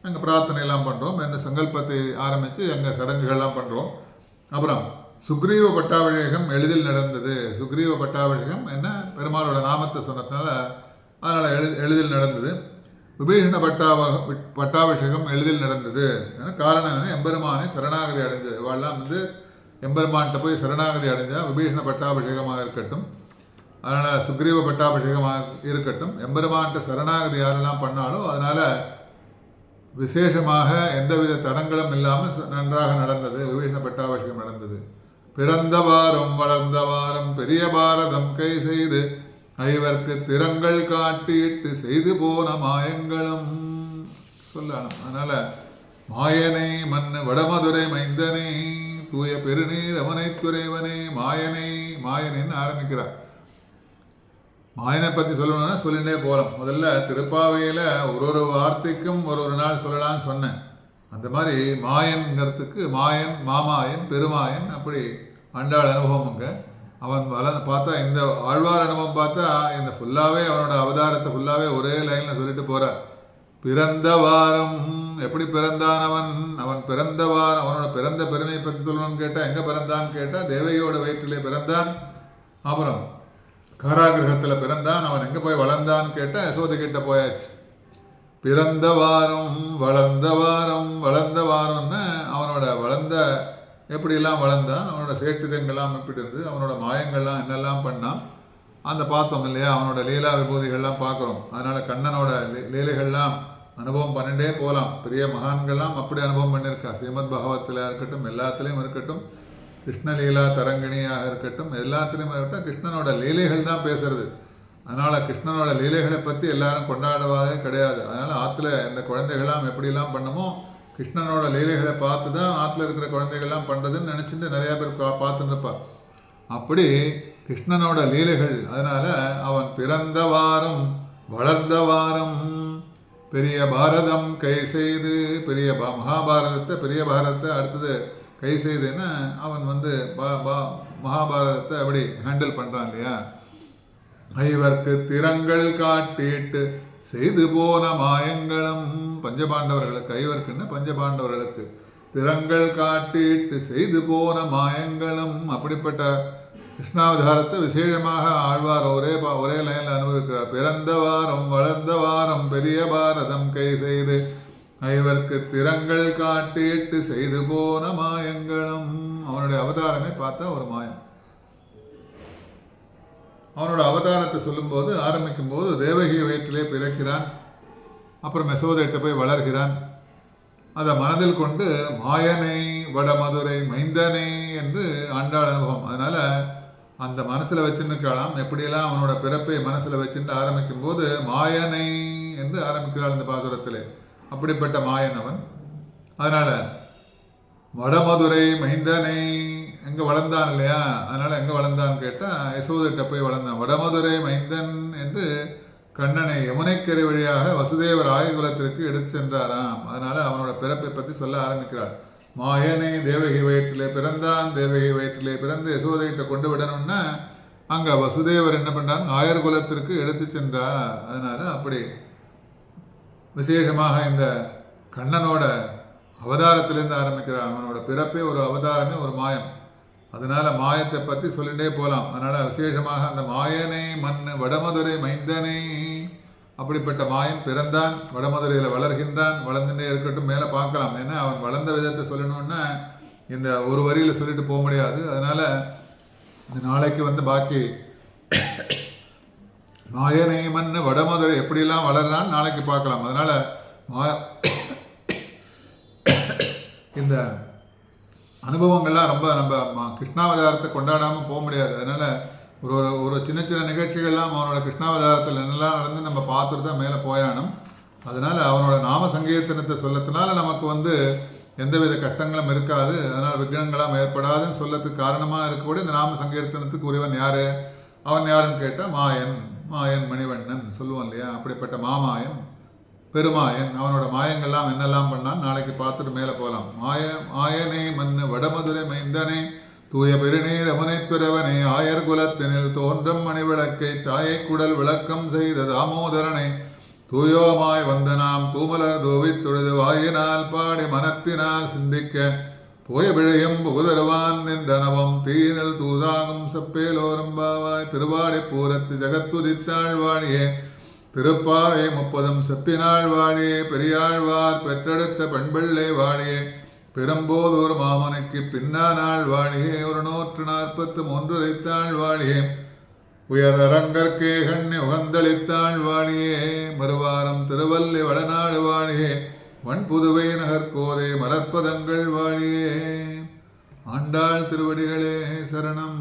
அங்கே பிரார்த்தனையெல்லாம் பண்ணுறோம். என்ற சங்கல்பத்தை ஆரம்பித்து எங்கள் சடங்குகள்லாம் பண்ணுறோம். அப்புறம் சுக்ரீவ பட்டாபிஷேகம் எளிதில் நடந்தது. சுக்ரீவ பட்டாபிஷேகம் என்ன பெருமாளோட நாமத்தை சொன்னதுனால அதனால் எளிதில் நடந்தது. விபீஷண பட்டாபிஷேகம் எளிதில் நடந்தது. காரணம் என்ன, எம்பெருமானை சரணாகதி அடைஞ்சது. இவெல்லாம் எம்பெருமான்கிட்ட போய் சரணாகதி அடைஞ்சால் விபீஷண பட்டாபிஷேகமாக இருக்கட்டும், அதனால் சுக்ரீவ பட்டாபிஷேகமாக இருக்கட்டும், எம்பெருமான்கிட்ட சரணாகதி யாரெல்லாம் பண்ணாலோ அதனால் விசேஷமாக எந்தவித தடங்களும் இல்லாமல் நன்றாக நடந்தது. விபீஷண பட்டாபிஷேகம் நடந்தது. பிறந்த வாரம் வளர்ந்த வாரம் பெரிய பாரதம் கை செய்து ஐவர்க்கு திறங்கள் காட்டிட்டு செய்து போன மாயங்களும் சொல்லணும். அதனால மாயனை மன்னு வடமதுரை மைந்தனை தூய பெருநீர் அவனை துறைவனே மாயனின்னு ஆரம்பிக்கிறார். மாயனை பற்றி சொல்லணும்னா சொல்லிகிட்டே போகலாம். முதல்ல திருப்பாவையில் ஒரு வார்த்தைக்கும் ஒரு நாள் சொல்லலாம்னு சொன்னேன். அந்த மாதிரி மாயன்கிறதுக்கு மாயன், மாமாயன், பெருமாயன், அப்படி ஆண்டாள் அனுபவமுங்க. அவன் பார்த்தா இந்த ஆழ்வார் அனுபவம் பார்த்தா இந்த ஃபுல்லாகவே அவனோட அவதாரத்தை ஃபுல்லாகவே ஒரே லைனில் சொல்லிட்டு போகிறார். பிறந்த வாரம் எப்படி பிறந்தான் அவன் பிறந்த வாரம், அவனோட பிறந்த பெருமையை பற்றி சொல்லணும்னு கேட்டால் எங்கே பிறந்தான்னு கேட்டால் தேவகியோட வயிற்றிலே பிறந்தான். அப்புறம் காராகிரகத்தில் பிறந்தான். அவன் எங்கே போய் வளர்ந்தான்னு கேட்டால் யசோதை கிட்ட போயாச்சு. பிறந்த வாரம் வளர்ந்த வாரம்னு அவனோட வளர்ந்த எப்படிலாம் வளர்ந்தான், அவனோட சேட்டுதங்கள்லாம் எப்படி இருந்து, அவனோட மாயங்கள்லாம் என்னெல்லாம் பண்ணான் அந்த பார்த்தோம் இல்லையா. அவனோட லீலா விபூதிகள்லாம் பார்க்குறோம். அதனால் கண்ணனோட லீலைகள்லாம் அனுபவம் பண்ணிட்டே போகலாம். பெரிய மகான்கள்லாம் அப்படி அனுபவம் பண்ணியிருக்கா. ஸ்ரீமத் பகவத்தில் இருக்கட்டும், எல்லாத்துலேயும் இருக்கட்டும், கிருஷ்ணலீலா தரங்கிணியாக இருக்கட்டும், எல்லாத்துலேயும் இருக்கட்டும், கிருஷ்ணனோட லீலைகள் தான் பேசுறது. அதனால் கிருஷ்ணனோட லீலைகளை பற்றி எல்லாரும் கொண்டாடுவாதே கிடையாது. அதனால் ஆற்றுல இந்த குழந்தைகள்லாம் எப்படிலாம் பண்ணுமோ கிருஷ்ணனோட லீலைகளை பார்த்து தான் ஆற்றுல இருக்கிற குழந்தைகள்லாம் பண்ணுறதுன்னு நினச்சிட்டு நிறையா பேர் பார்த்துருப்பா. அப்படி கிருஷ்ணனோட லீலைகள். அதனால் அவன் பிறந்த வாரம் வளர்ந்த வாரம் பெரிய பாரதம் கை செய்து, பெரிய பெரிய பாரதத்தை அடுத்தது கை செய்துன்னா அவன் மகாபாரதத்தை அப்படி ஹேண்டில் பண்ணுறான் இல்லையா. ஐவர்க்கு திறங்கள் காட்டிட்டு செய்து போன மாயங்களும் பஞ்சபாண்டவர்களுக்கு, ஐவர்க்குன்னு பஞ்சபாண்டவர்களுக்கு திறங்கள் காட்டிட்டு செய்து போன மாயங்களும். அப்படிப்பட்ட கிருஷ்ணாவதாரத்தை விசேஷமாக ஆழ்வார் ஒரே லைனில் அனுபவிக்கிறார். பிறந்த வாரம் வளர்ந்த வாரம் பெரிய பாரதம் கை செய்து ஐவர்க்கு திறங்கள் காட்டிட்டு செய்து போன மாயங்களும். அவனுடைய அவதாரமே பார்த்தா ஒரு மாயம். அவனோட அவதாரத்தை சொல்லும்போது ஆரம்பிக்கும்போது தேவகி வயிற்றிலே பிறக்கிறான். அப்புறம் யசோதைட்ட போய் வளர்கிறான். அதை மனதில் கொண்டு மாயனை வடமதுரை மைந்தனை என்று ஆண்டாள் அனுபவம். அதனால் அந்த மனசில் வச்சுருக்கலாம். எப்படியெல்லாம் அவனோட பிறப்பை மனசில் வச்சுட்டு ஆரம்பிக்கும் போது மாயனை என்று ஆரம்பிக்கிறாள் இந்த பாசுரத்திலே. அப்படிப்பட்ட மாயன் அவன். அதனால் வடமதுரை மைந்தனை எங்கே வளர்ந்தான் இல்லையா. அதனால் எங்கே வளர்ந்தான்னு கேட்டால் யசோதைட்ட போய் வளர்ந்தான். வடமதுரை மைந்தன் என்று கண்ணனை யமுனைக்கரை வழியாக வசுதேவர் ஆயுர்குலத்திற்கு எடுத்து சென்றாராம். அதனால் அவனோட பிறப்பை பற்றி சொல்ல ஆரம்பிக்கிறார். மாயனை தேவகி வயிற்றிலே பிறந்தான். தேவகி வயிற்றிலே பிறந்து யசோதைகிட்ட கொண்டு விடணும்னா அங்கே வசுதேவர் என்ன பண்ணாங்க, ஆயுர்குலத்திற்கு எடுத்து சென்றார். அதனால் அப்படி விசேஷமாக இந்த கண்ணனோட அவதாரத்திலேருந்து ஆரம்பிக்கிறார். அவனோட பிறப்பே ஒரு அவதாரமே ஒரு மாயம். அதனால மாயத்தை பற்றி சொல்லிகிட்டே போகலாம். அதனால் விசேஷமாக அந்த மாயனை மண் வடமதுரை மைந்தனை, அப்படிப்பட்ட மாயன் பிறந்தான், வடமதுரையில் வளர்கின்றான், வளர்ந்துட்டே இருக்கட்டும், மேலே பார்க்கலாம். ஏன்னா அவன் வளர்ந்த விதத்தை சொல்லணுன்னா இந்த ஒரு வரியில் சொல்லிட்டு போக முடியாது. அதனால் இந்த நாளைக்கு பாக்கி மாயனை மண் வடமதுரை எப்படிலாம் வளர்றான்னு நாளைக்கு பார்க்கலாம். அதனால் இந்த அனுபவங்கள்லாம் ரொம்ப நம்ம கிருஷ்ணாவதாரத்தை கொண்டாடாமல் போக முடியாது. அதனால் ஒரு ஒரு சின்ன சின்ன நிகழ்ச்சிகள்லாம் அவனோட கிருஷ்ணாவதாரத்தில் என்னெல்லாம் நடந்து நம்ம பார்த்துட்டு தான் மேலே போயானும். அதனால் அவனோட நாம சங்கீர்த்தனத்தை சொல்லத்தினால நமக்கு எந்தவித கஷ்டங்களும் இருக்காது. அதனால் விக்னங்களாம் ஏற்படாதுன்னு சொல்லத்துக்கு காரணமாக இருக்கக்கூடிய இந்த நாம சங்கீர்த்தனத்துக்கு உரியவன் யார்? அவன் யாருன்னு கேட்டால் மாயன், மாயன் மணிவண்ணன் சொல்லுவோம் இல்லையா? அப்படிப்பட்ட மாமாயன் பெருமாயன். அவனோட மாயங்கள்லாம் என்னெல்லாம் பண்ணான்னு நாளைக்கு பார்த்துட்டு மேலே போகலாம். மாயனை மண்ணு வடமதுரை மைந்தனை தூய பெருநீர் அமுனைத்துறவனை ஆயர் குலத்தினில் தோன்றும் மணிவிளக்கை தாயை குடல் விளக்கம் செய்த தாமோதரனை தூயோமாய் வந்த நாம் தூமலர் தூவித் தொழுது வாயினால் பாடி மனத்தினால் சிந்திக்க போய பிழையும் புகுதருவான் என்றனவம் தீனல் தூதாகும் செப்பேலோரம்பாவாய் திருவாடி பூரத்து ஜகத்துதித்தாள் வாழியே திருப்பாவை 30 செப்பினாள் வாழியே பெரியாழ்வார் பெற்றெடுத்த பெண்பிள்ளை வாழியே பெரும்போதூர் மாமனுக்கு பின்னானாள் வாழியே 143 தைத்தாள் வாழியே உயர் அரங்கற்கே கண்ணி உகந்தளித்தாள் வாழியே மறுவாரம் திருவல்லி வடநாடு வாழியே வன்புதுவை நகர்கோதை மலர்ப்பதங்கள் வாழியே. ஆண்டாள் திருவடிகளே சரணம்.